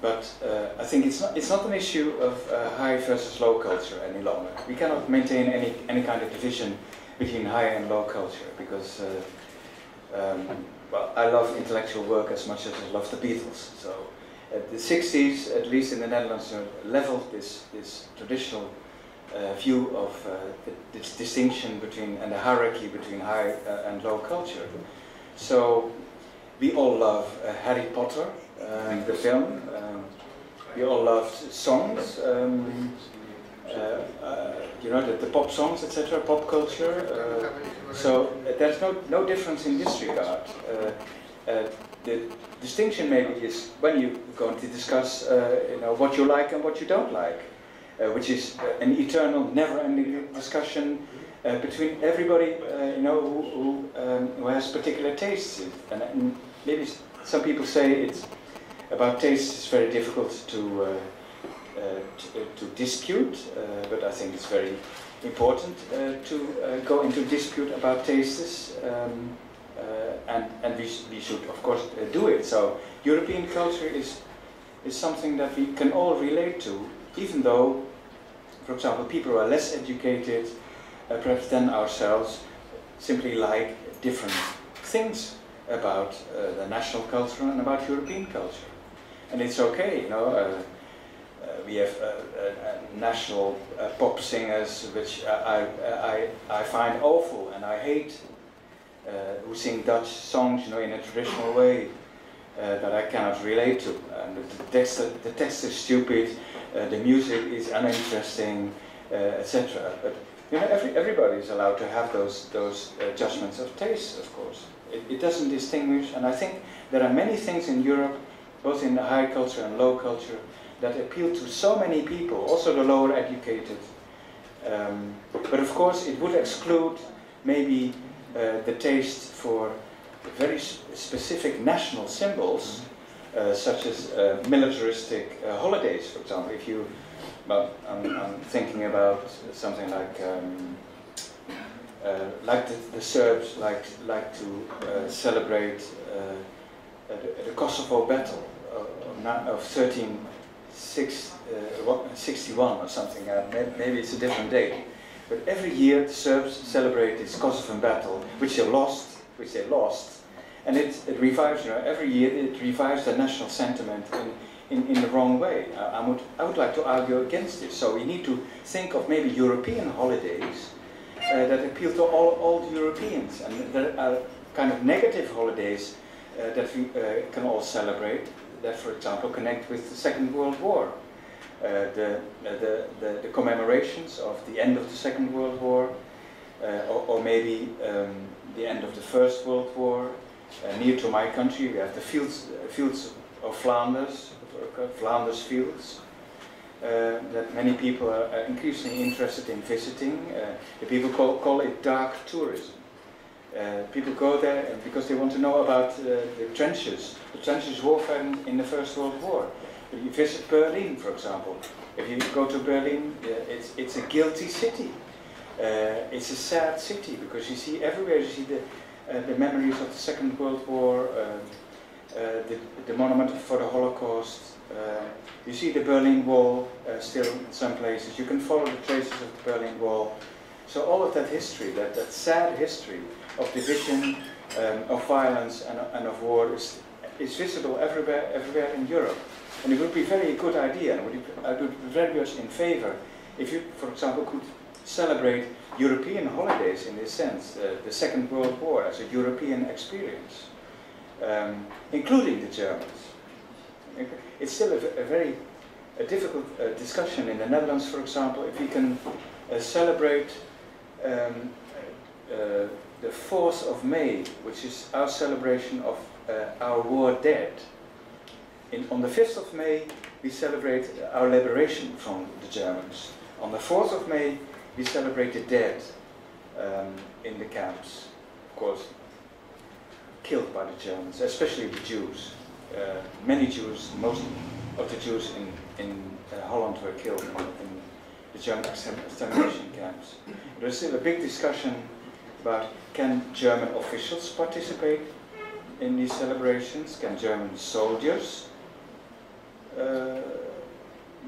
Speaker 3: But I think it's not an issue of high versus low culture any longer. We cannot maintain any kind of division between high and low culture because well, I love intellectual work as much as I love the Beatles. So at the 60s, at least in the Netherlands, leveled this traditional view of this distinction between and the hierarchy between high and low culture. So we all love Harry Potter, the film. We all loved songs, you know, the pop songs, etc., pop culture. So there's no difference in this regard. The distinction maybe is when you're going to discuss, you know, what you like and what you don't like, which is an eternal, never-ending discussion between everybody, you know, who has particular tastes. And maybe some people say it's about taste is very difficult to dispute, but I think it's very important to go into dispute about tastes, and we should of course do it. So European culture is something that we can all relate to, even though, for example, people who are less educated, perhaps than ourselves, simply like different things about the national culture and about European culture. And it's okay, you know, we have national pop singers, which I find awful, and I hate, who sing Dutch songs, you know, in a traditional way that I cannot relate to. And the text is stupid, the music is uninteresting, etc. But you know, everybody is allowed to have those judgments of taste, of course. It doesn't distinguish, and I think there are many things in Europe, both in the high culture and low culture, that appeal to so many people, also the lower educated. But of course it would exclude maybe the taste for very specific national symbols, such as militaristic holidays, for example. If you, well, I'm thinking about something like the Serbs like to celebrate the Kosovo battle of 1361 or something. Maybe it's a different date. But every year the Serbs celebrate this Kosovan battle, which they lost, and it revives. You know, every year it revives the national sentiment in the wrong way. I would like to argue against this. So we need to think of maybe European holidays that appeal to all the Europeans, and there are kind of negative holidays that we can all celebrate, that, for example, connect with the Second World War. The commemorations of the end of the Second World War, or maybe the end of the First World War. Near to my country, we have the fields of Flanders, Flanders fields, that many people are increasingly interested in visiting. The people call it dark tourism. People go there because they want to know about the trenches warfare in the First World War. You visit Berlin, for example. If you go to Berlin, it's a guilty city. It's a sad city because you see everywhere. You see the memories of the Second World War, the monument for the Holocaust. You see the Berlin Wall still in some places. You can follow the traces of the Berlin Wall. So all of that history, that sad history of division, of violence and of war is visible everywhere in Europe. And it would be a very good idea, and I would be very much in favor if you, for example, could celebrate European holidays in this sense, the Second World War as a European experience, including the Germans. It's still a very a difficult discussion in the Netherlands, for example, if we can celebrate the 4th of May, which is our celebration of our war dead. On the 5th of May, we celebrate our liberation from the Germans. On the 4th of May, we celebrate the dead in the camps, of course, killed by the Germans, especially the Jews. Many Jews, most of the Jews in Holland were killed in the German extermination camps. There's still a big discussion about, can German officials participate in these celebrations? Can German soldiers,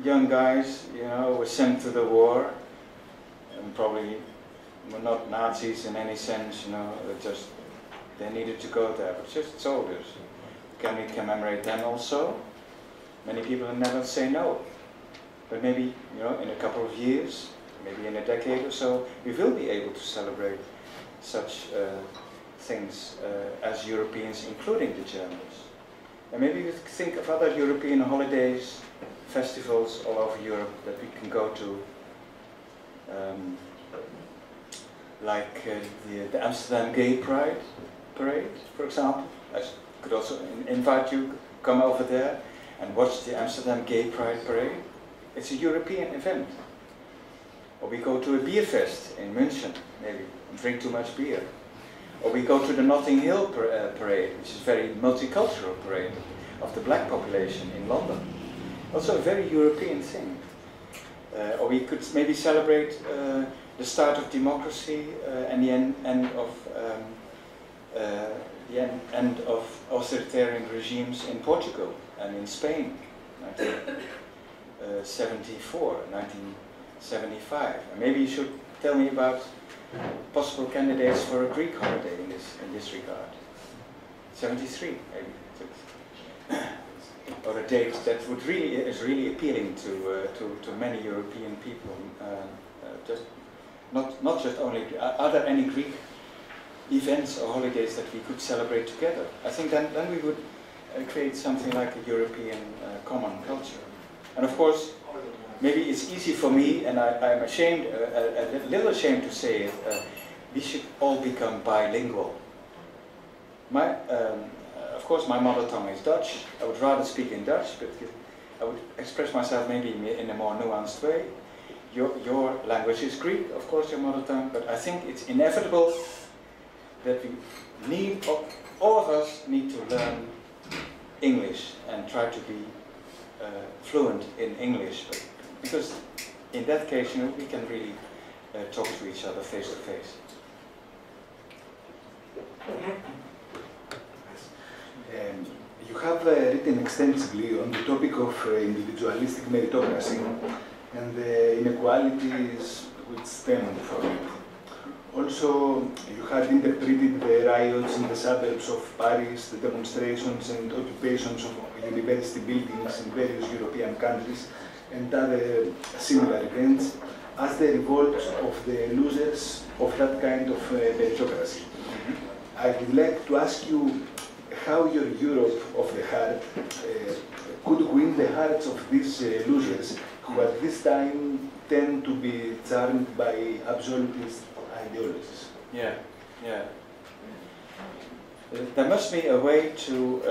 Speaker 3: young guys, you know, were sent to the war, and probably were not Nazis in any sense, you know, just they needed to go there, but just soldiers. Can we commemorate them also? Many people in the Netherlands say no. But maybe, you know, in a couple of years, maybe in a decade or so, we will be able to celebrate such things as Europeans, including the Germans. And maybe we think of other European holidays, festivals all over Europe that we can go to, like the Amsterdam Gay Pride Parade, for example. I could also invite you to come over there and watch the Amsterdam Gay Pride Parade. It's a European event. Or we go to a beer fest in München, maybe, and drink too much beer. Or we go to the Notting Hill Parade, which is a very multicultural parade of the black population in London. Also a very European thing. Or we could maybe celebrate the start of democracy and the end of authoritarian regimes in Portugal and in Spain, 1974, 1975. And maybe you should tell me about possible candidates for a Greek holiday in this regard. 73, maybe. Or a date that is really appealing to many European people. Just not just only. Are there any Greek events or holidays that we could celebrate together? I think then we would create something like a European common culture. And of course, maybe it's easy for me, and I'm ashamed, a little ashamed to say it, we should all become bilingual. Of course, my mother tongue is Dutch. I would rather speak in Dutch, but I would express myself maybe in a more nuanced way. Your language is Greek, of course, your mother tongue, but I think it's inevitable that all of us need to learn English and try to be fluent in English, because in that case, you know, we can really talk to each other face to face.
Speaker 2: You have written extensively on the topic of individualistic meritocracy and the inequalities which stem from it. Also, you had interpreted the riots in the suburbs of Paris, the demonstrations and occupations of university buildings in various European countries and other similar events as the revolt of the losers of that kind of meritocracy. I would like to ask you how your Europe of the heart could win the hearts of these losers who at this time tend to be charmed by absolutist ideologies.
Speaker 3: Yeah. There must be a way to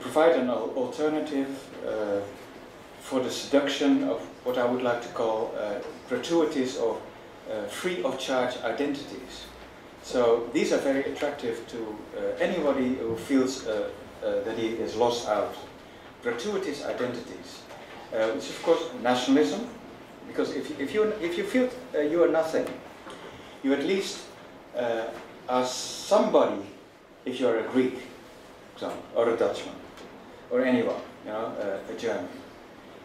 Speaker 3: provide an alternative for the seduction of what I would like to call gratuitous or free of charge identities. So these are very attractive to anybody who feels that he is lost out. Gratuitous identities, which is of course nationalism, because if you feel you are nothing, you at least are somebody. If you are a Greek, for example, or a Dutchman, or anyone, you know, a German.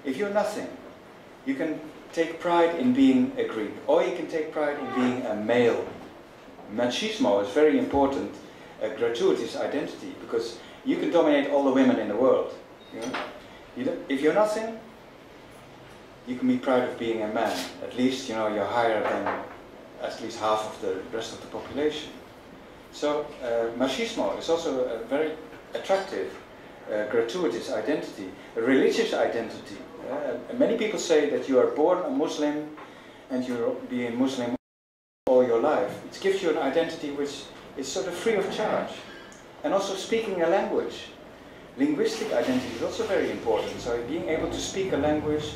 Speaker 3: If you're nothing, you can take pride in being a Greek, or you can take pride in being a male. Machismo is very important, a gratuitous identity, because you can dominate all the women in the world. You know? If you're nothing, you can be proud of being a man. At least, you know, you're higher than at least half of the rest of the population. So machismo is also very attractive gratuitous identity, a religious identity. Many people say that you are born a Muslim and you'll be a Muslim all your life. It gives you an identity which is sort of free of charge. And also speaking a language. Linguistic identity is also very important. So being able to speak a language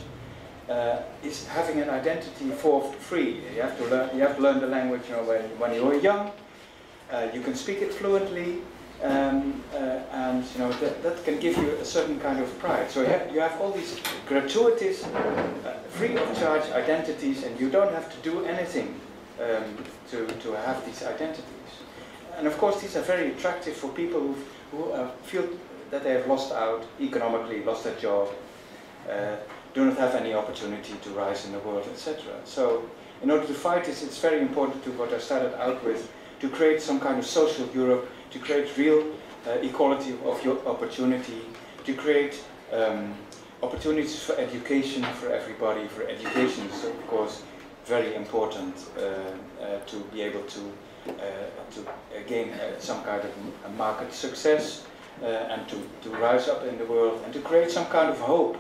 Speaker 3: is having an identity for free. You have to learn the language, you know, when you are young. You can speak it fluently, and you know that can give you a certain kind of pride. So you have all these gratuitous, free of charge identities, and you don't have to do anything to have these identities. And of course, these are very attractive for people who feel that they have lost out economically, lost their job, do not have any opportunity to rise in the world, etc. So in order to fight this, it's very important to what I started out with, to create some kind of social Europe, to create real equality of your opportunity, to create opportunities for education for everybody. For education is, of course, very important to be able to gain some kind of a market success and to rise up in the world and to create some kind of hope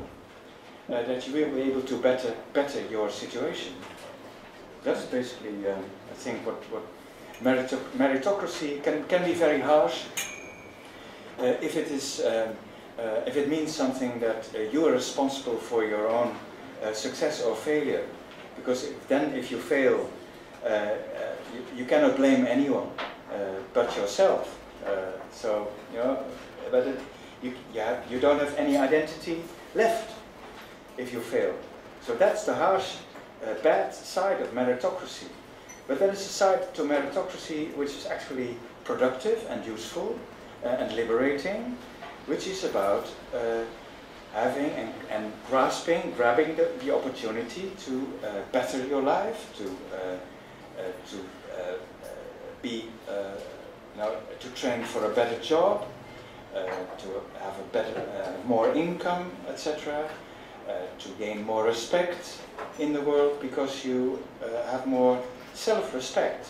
Speaker 3: that you will be able to better your situation. That's basically, I think, what meritocracy can be very harsh if it is if it means something that you are responsible for your own success or failure, because if you fail, you cannot blame anyone but yourself. So you know, but you don't have any identity left if you fail. So that's the harsh, bad side of meritocracy. But there is a side to meritocracy which is actually productive and useful and liberating, which is about having and grabbing the opportunity to better your life, to train for a better job, to have a better, more income, etc. To gain more respect in the world because you have more self-respect.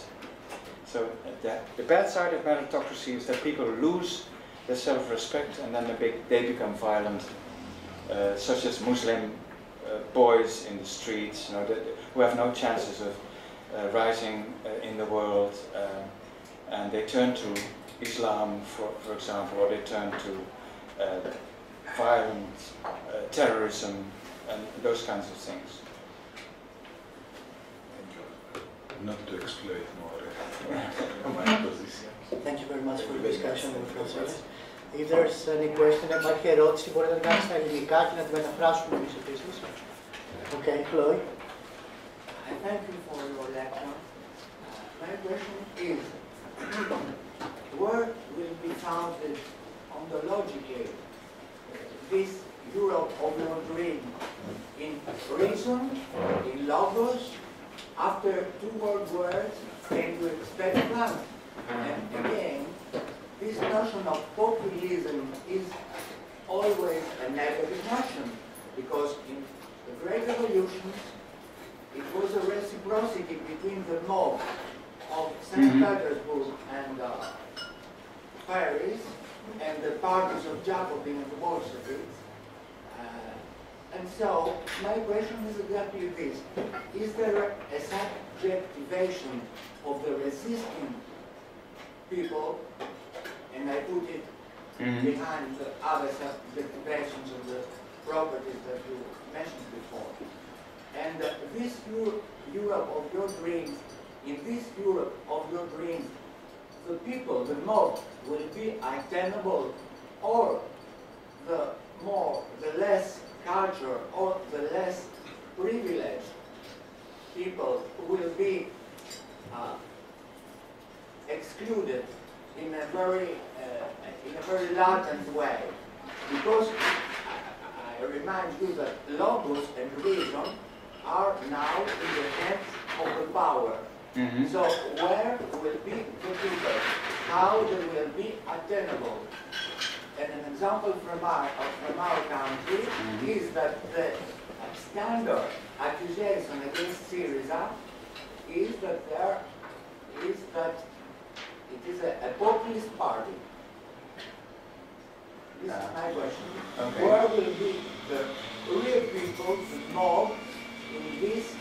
Speaker 3: So the bad side of meritocracy is that people lose their self-respect and then they become violent, such as Muslim boys in the streets, you know, who have no chances of rising in the world, and they turn to Islam, for example, or they turn to violence, terrorism, and those kinds of things.
Speaker 2: Not to exploit more my position.
Speaker 1: Thank you very much for the discussion with Francis. If there's any question, υπάρχει ερώτηση, μπορείτε να κάνετε στα ελληνικά και να τη μεταφράσουμε εμείς επίσης. Okay, Chloe.
Speaker 4: Thank you for your lecture. My question is, where will be founded ontologically this Europe of your dream? In reason, in logos, after two world wars, can you expect that? And again, this notion of populism is always a negative notion, because in the Great Revolutions, it was a reciprocity between the mob of St. Petersburg and Paris, and the parties of Jacobin and the Bolsheviks. And so, my question is exactly this. Is there a subjectivation of the resisting people, and I put it behind the other subjectivations of the properties that you mentioned before? And this Europe of your dreams, in this Europe of your dreams, the people, the mob, will be attainable, or the less culture or the less privileged people will be excluded in a very latent way, because I remind you that logos and reason are now in the hands of the power. So where will be the people? How they will be attainable? And an example from our country is that the standard accusation against Syriza is that it is a populist party. This is my question.
Speaker 3: Okay.
Speaker 4: Where will be the real people involved in this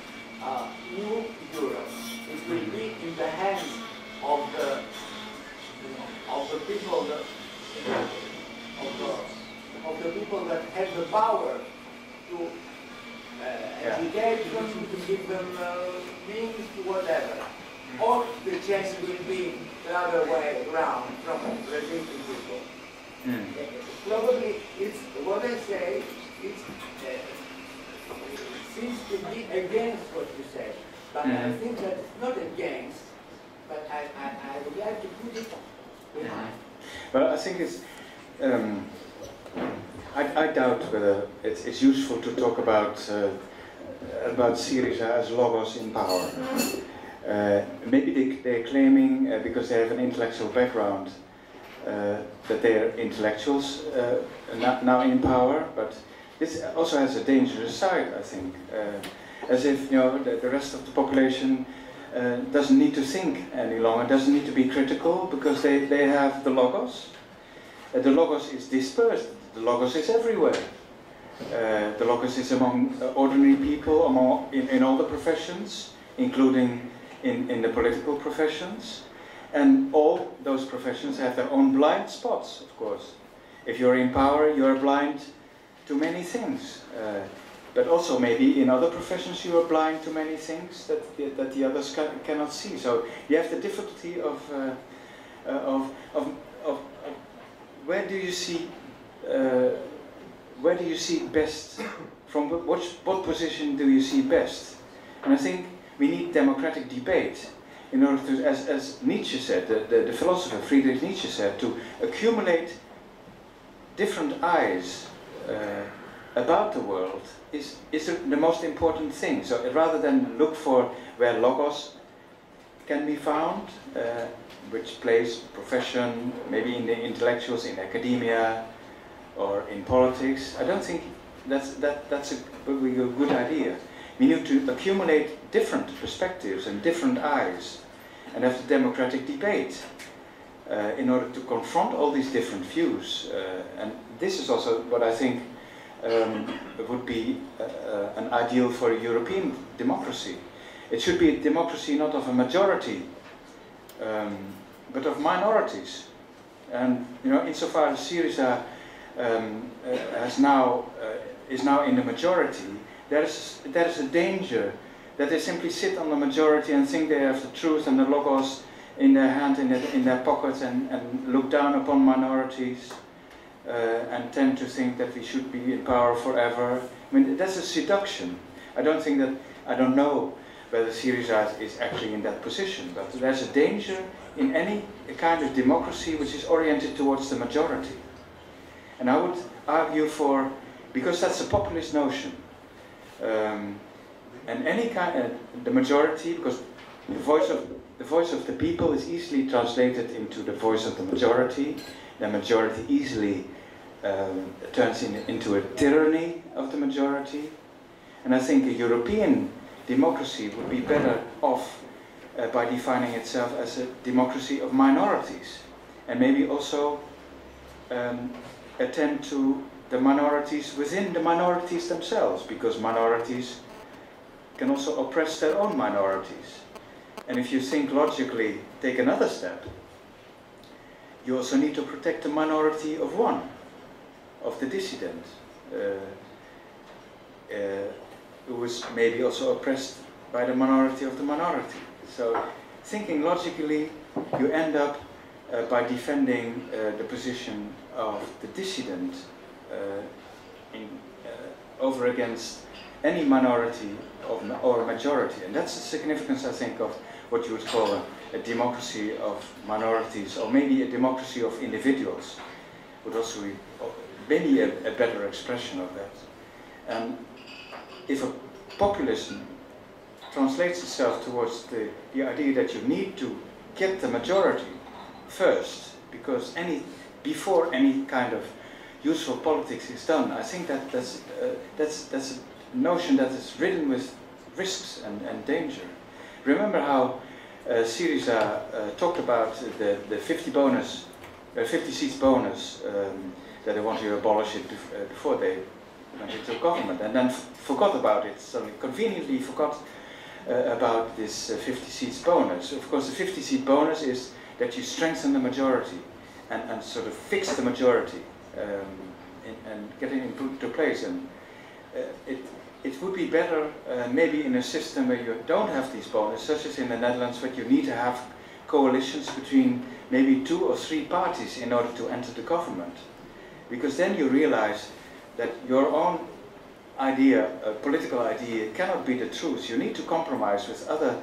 Speaker 4: new Europe? It will be in the hands of the people that people that have the power to educate them, to give them means to whatever. Or the change will be the other way around from resisting people. Probably it's what I say, it seems to be against what you say. But I think that it's not against, but I would like to put it behind.
Speaker 3: Well, I think it's, I doubt whether it's useful to talk about Syriza as logos in power. Maybe they're claiming, because they have an intellectual background, that they're intellectuals now in power, but this also has a dangerous side, I think. As if, you know, the rest of the population doesn't need to think any longer, doesn't need to be critical, because they have the logos. The logos is dispersed, the logos is everywhere. The logos is among ordinary people, in all the professions, including in the political professions. And all those professions have their own blind spots, of course. If you're in power, you're blind to many things. But also maybe in other professions you are blind to many things that the others cannot see. So you have the difficulty of where do you see best? From what position do you see best? And I think we need democratic debate in order to, as Nietzsche said, the philosopher Friedrich Nietzsche said, to accumulate different eyes about the world is the most important thing. So rather than look for where logos can be found, which place, profession, maybe in the intellectuals, in academia, or in politics, I don't think that's a good idea. We need to accumulate different perspectives and different eyes and have the democratic debate in order to confront all these different views. And this is also what I think would be an ideal for a European democracy. It should be a democracy not of a majority, but of minorities. And you know, insofar as Syriza is now in the majority, there is a danger that they simply sit on the majority and think they have the truth and the logos in their hand, in their pockets, and look down upon minorities. And tend to think that we should be in power forever. I mean, that's a seduction. I don't know whether Syriza is actually in that position, but there's a danger in any kind of democracy which is oriented towards the majority. And I would argue for, because that's a populist notion, and any kind of the majority, because the voice of the people is easily translated into the voice of the majority. The majority easily turns into a tyranny of the majority. And I think a European democracy would be better off by defining itself as a democracy of minorities. And maybe also attend to the minorities within the minorities themselves, because minorities can also oppress their own minorities. And if you think logically, take another step, you also need to protect the minority of one, of the dissident, who is maybe also oppressed by the minority of the minority. So thinking logically, you end up by defending the position of the dissident over against any minority or majority. And that's the significance, I think, of what you would call a democracy of minorities, or maybe a democracy of individuals, would also be maybe a better expression of that. And if a populism translates itself towards the idea that you need to get the majority first, because before any kind of useful politics is done, I think that's a notion that is ridden with risks and danger. Remember how Syriza talked about the 50 seats bonus that they want to abolish it before they went into government, and then forgot about it. So conveniently forgot about this 50 seats bonus. Of course, the 50 seat bonus is that you strengthen the majority and sort of fix the majority and get it into place. And it would be better maybe in a system where you don't have these bonuses, such as in the Netherlands, where you need to have coalitions between maybe 2 or 3 parties in order to enter the government. Because then you realize that your own idea, a political idea, cannot be the truth. You need to compromise with other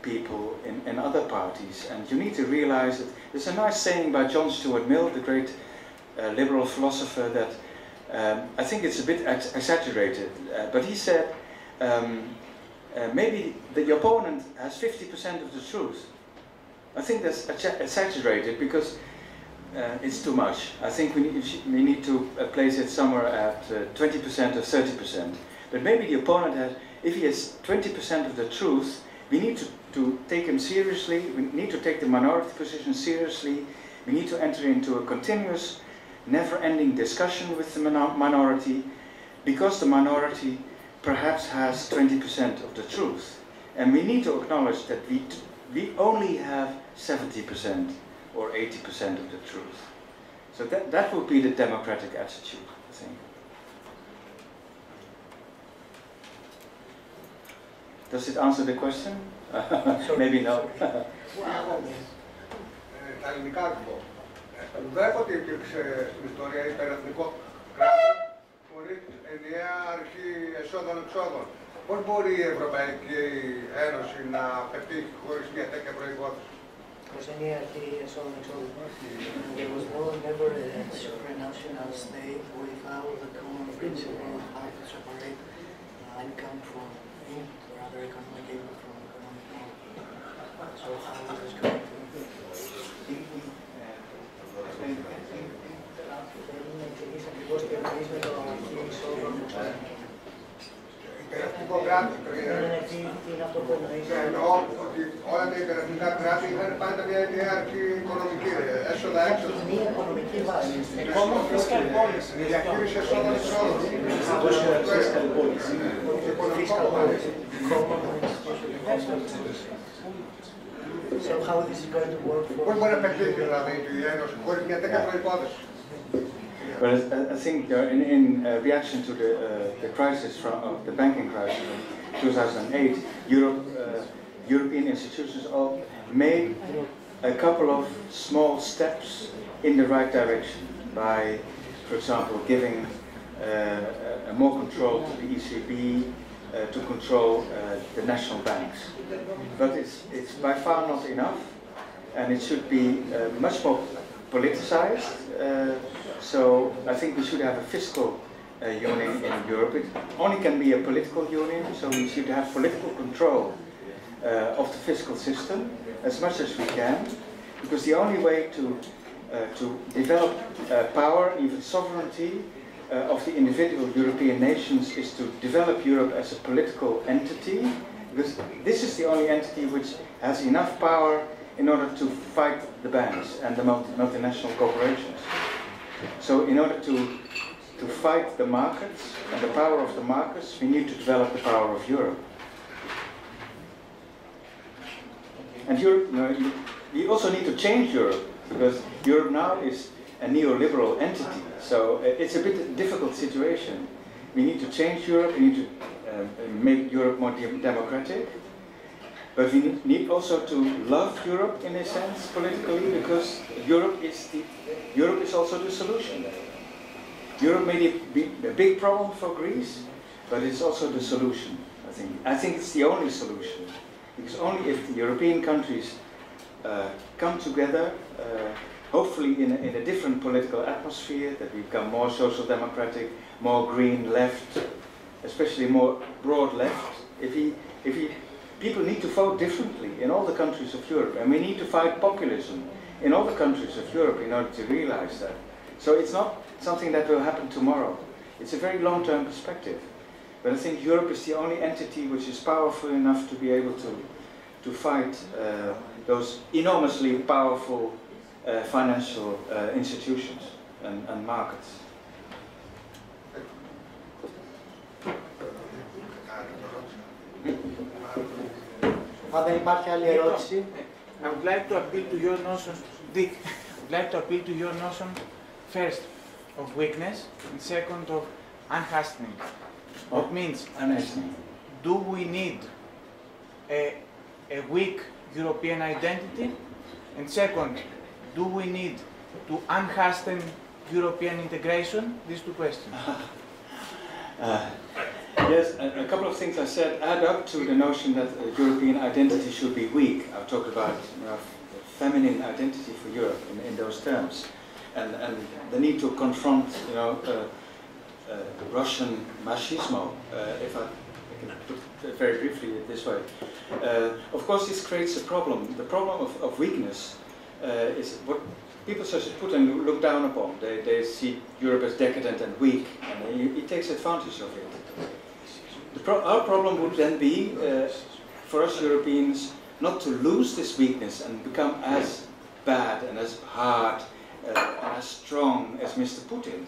Speaker 3: people in other parties, and you need to realize that there's a nice saying by John Stuart Mill, the great liberal philosopher, that I think it's a bit exaggerated, but he said maybe the opponent has 50% of the truth. I think that's exaggerated because it's too much. I think we need to place it somewhere at 20% or 30%. But maybe the opponent has, if he has 20% of the truth, we need to take him seriously. We need to take the minority position seriously. We need to enter into a continuous, never-ending discussion with the minority, because the minority perhaps has 20% of the truth. And we need to acknowledge that we only have 70% or 80% of the truth. So that would be the democratic attitude, I think. Does it answer the question? Maybe not.
Speaker 5: Τα ελληνικά λοιπόν. Βλέπω ότι υπήρξε στην ιστορία υπερεθνικό κράτος χωρίς ενιαία αρχή εσόδων-εξόδων. Πώς μπορεί η Ευρωπαϊκή Ένωση να πετύχει χωρίς μια τέτοια προϋπόθεση?
Speaker 4: Χωρίς ενιαία αρχή εσόδων-εξόδων. There was never a supranational state without the common principle of how to separate income from input, or other economic input from economic output. So how is going to
Speaker 5: Υπερεθνικό κράτος. Εννοώ ότι όλα τα υπερεθνικά κράτη είχαν πάντα μια ενιαία αρχή οικονομική, έσοδα-έξοδα.
Speaker 4: Μια οικονομική βάση.
Speaker 5: Η διαχείριση εσόδων-εξόδων.
Speaker 4: So how this is going to work for...
Speaker 5: Πώς μπορεί να πετύχει δηλαδή η Ένωση χωρίς μια τέτοια προϋπόθεση?
Speaker 3: Well, I think in reaction to the crisis of the banking crisis of 2008, European institutions all made a couple of small steps in the right direction by, for example, giving more control to the ECB, to control the national banks. But it's by far not enough, and it should be much more politicized. So I think we should have a fiscal union in Europe. It only can be a political union, so we should have political control of the fiscal system as much as we can, because the only way to develop power, even sovereignty, of the individual European nations is to develop Europe as a political entity, because this is the only entity which has enough power in order to fight the banks and the multinational corporations. So in order to fight the markets and the power of the markets, we need to develop the power of Europe. And Europe, we also need to change Europe, because Europe now is a neoliberal entity. So it's a bit difficult situation. We need to change Europe, we need to make Europe more democratic. But we need also to love Europe in a sense politically, because Europe is also the solution. Europe may be a big problem for Greece, but it's also the solution, I think. I think it's the only solution, because only if the European countries come together, hopefully in a different political atmosphere, that we become more social democratic, more green left, especially more broad left. People need to vote differently in all the countries of Europe, and we need to fight populism in all the countries of Europe in order to realize that. So it's not something that will happen tomorrow. It's a very long-term perspective. But I think Europe is the only entity which is powerful enough to be able to fight those enormously powerful financial institutions. and markets.
Speaker 1: Αν δεν υπάρχει άλλη ερώτηση.
Speaker 6: I would like to appeal to your notion, Dick. I would like to appeal to your notion, first, of weakness, and second, of unhastening. What means, do we need a weak European identity? And second, do we need to unhasten European integration? These two questions.
Speaker 3: Yes, a couple of things I said add up to the notion that European identity should be weak. I've talked about feminine identity for Europe in those terms, and the need to confront, Russian machismo, if I can put it very briefly this way. Of course, this creates a problem. The problem of weakness is what people such as Putin look down upon. They see Europe as decadent and weak, and he takes advantage of it. Our problem would then be, for us Europeans, not to lose this weakness and become as bad and as hard and as strong as Mr. Putin,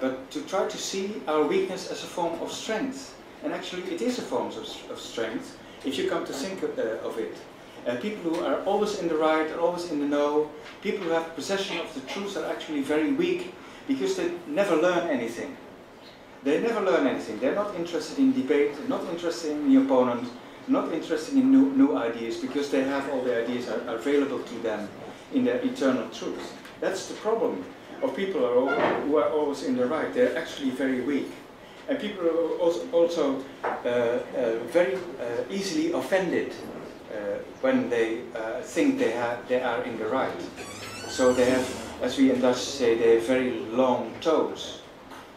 Speaker 3: but to try to see our weakness as a form of strength. And actually it is a form of strength, if you come to think of it. People who are always in the right, are always in the know, people who have possession of the truth are actually very weak because they never learn anything. They never learn anything. They're not interested in debate, they're not interested in the opponent, not interested in new ideas because they have all the ideas are available to them in their eternal truth. That's the problem of people who are always in the right. They're actually very weak. And people are also very easily offended when they think they are in the right. So they have, as we in Dutch say, they have very long toes.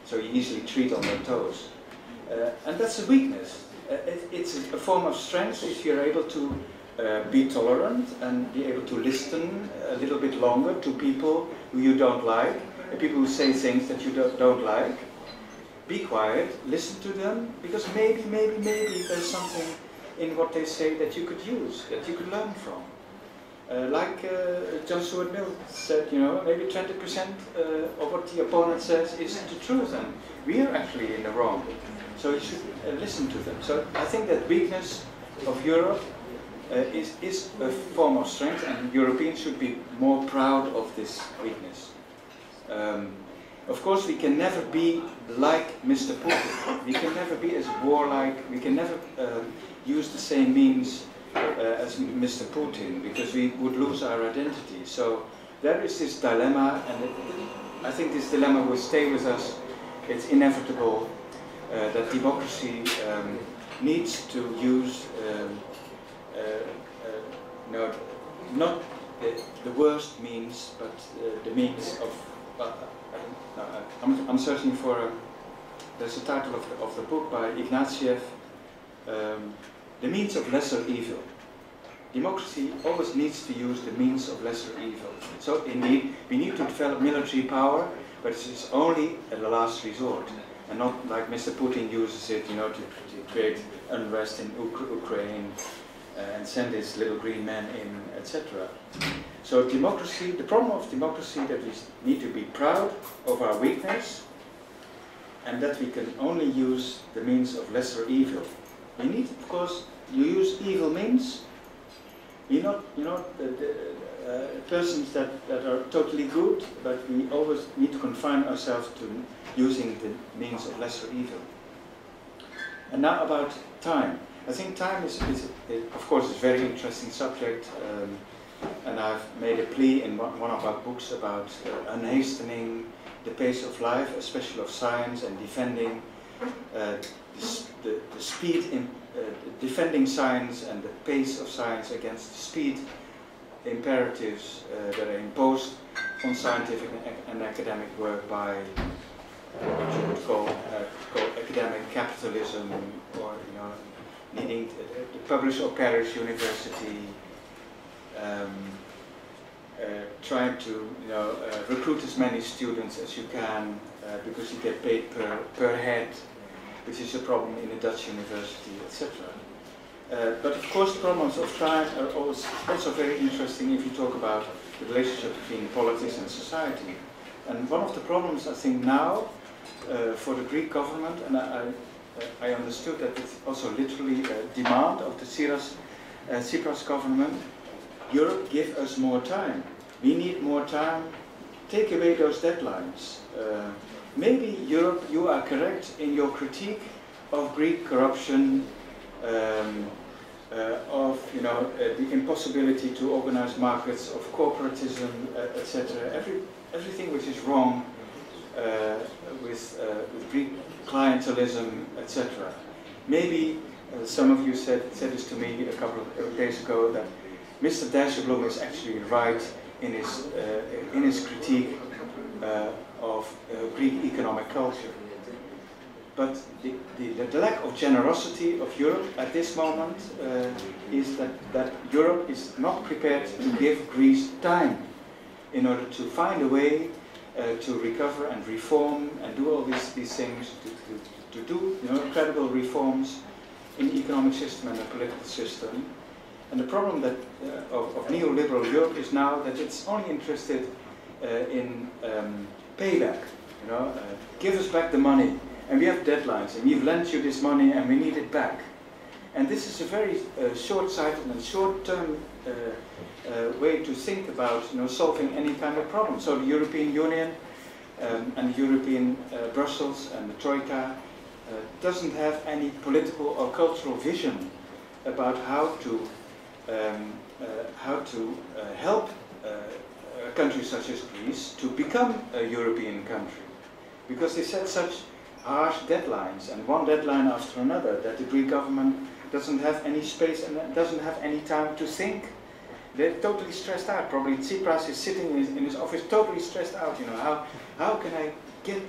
Speaker 3: So you easily treat on their toes. And that's a weakness. It's a form of strength if you're able to be tolerant and be able to listen a little bit longer to people who you don't like, and people who say things that you don't like. Be quiet, listen to them, because maybe there's something in what they say that you could use, that you could learn from. Like John Stuart Mill said, maybe 20% of what the opponent says is the truth, and we are actually in the wrong. So you should listen to them. So I think that weakness of Europe is a form of strength, and Europeans should be more proud of this weakness. Of course, we can never be like Mr. Putin. We can never be as warlike. We can never use the same means as Mr. Putin, because we would lose our identity. So there is this dilemma, and I think this dilemma will stay with us. It's inevitable that democracy needs to use not the worst means, but the means of. I'm searching for. There's a title of the book by Ignatieff. The means of lesser evil. Democracy always needs to use the means of lesser evil. So indeed, we need to develop military power, but it's only at the last resort, and not like Mr. Putin uses it, to create unrest in Ukraine and send his little green man in, etc. So democracy, the problem of democracy, that we need to be proud of our weakness, and that we can only use the means of lesser evil. We need, of course, you use evil means. You're not persons that are totally good, but we always need to confine ourselves to using the means of lesser evil. And now about time. I think time is of course, a very interesting subject, and I've made a plea in one of our books about unhastening the pace of life, especially of science, and defending the speed in defending science and the pace of science against the speed imperatives that are imposed on scientific and academic work by what you would call academic capitalism, or needing to publish or perish university, trying to recruit as many students as you can because you get paid per head, which is a problem in a Dutch university, etc. But of course, the problems of time are also very interesting if you talk about the relationship between politics and society. And one of the problems I think now for the Greek government, and I understood that it's also literally a demand of the Tsipras government, Europe, give us more time. We need more time. Take away those deadlines. Maybe Europe, you are correct in your critique of Greek corruption, of the impossibility to organize markets, of corporatism, etc. Everything which is wrong with Greek clientelism, etc. Maybe some of you said this to me a couple of days ago, that Mr. Dijsselbloem is actually right in his critique of Greek economic culture. But the lack of generosity of Europe at this moment is that Europe is not prepared to give Greece time in order to find a way to recover and reform and do all these things, to do credible reforms in the economic system and the political system. And the problem that of neoliberal Europe is now that it's only interested in payback. Give us back the money, and we have deadlines, and we've lent you this money, and we need it back. And this is a very short-sighted and short-term way to think about solving any kind of problem. So the European Union and the European Brussels and the Troika doesn't have any political or cultural vision about how to help a country such as Greece to become a European country, because they set such harsh deadlines, and one deadline after another, that the Greek government doesn't have any space and doesn't have any time to think. They're totally stressed out. Probably Tsipras is sitting in his office totally stressed out. How can I get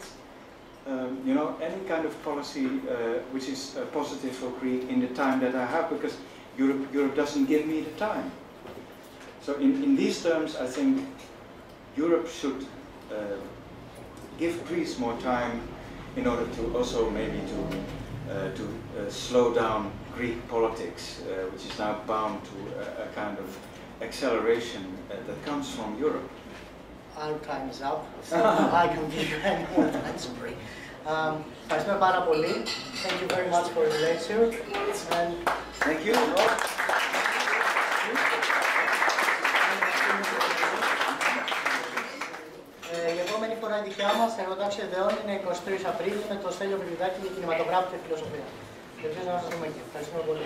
Speaker 3: any kind of policy which is positive for Greece in the time that I have, because Europe doesn't give me the time. So in these terms, I think Europe should give Greece more time in order to also maybe to slow down Greek politics, which is now bound to a kind of acceleration that comes from Europe.
Speaker 1: Our time is up, so I can give you any more time spree. Ευχαριστούμε πάρα πολύ. Thank you very much for the lecture. And
Speaker 3: thank you.
Speaker 1: Η επόμενη φορά η δικιά μας, Εργοτάξιο Ιδεών, είναι 23 Απρίλη με το Στέλιο Βρυδάκη για κινηματογράφο και φιλοσοφία. Ελπίζω να σας δούμε εκεί. Ευχαριστούμε πολύ.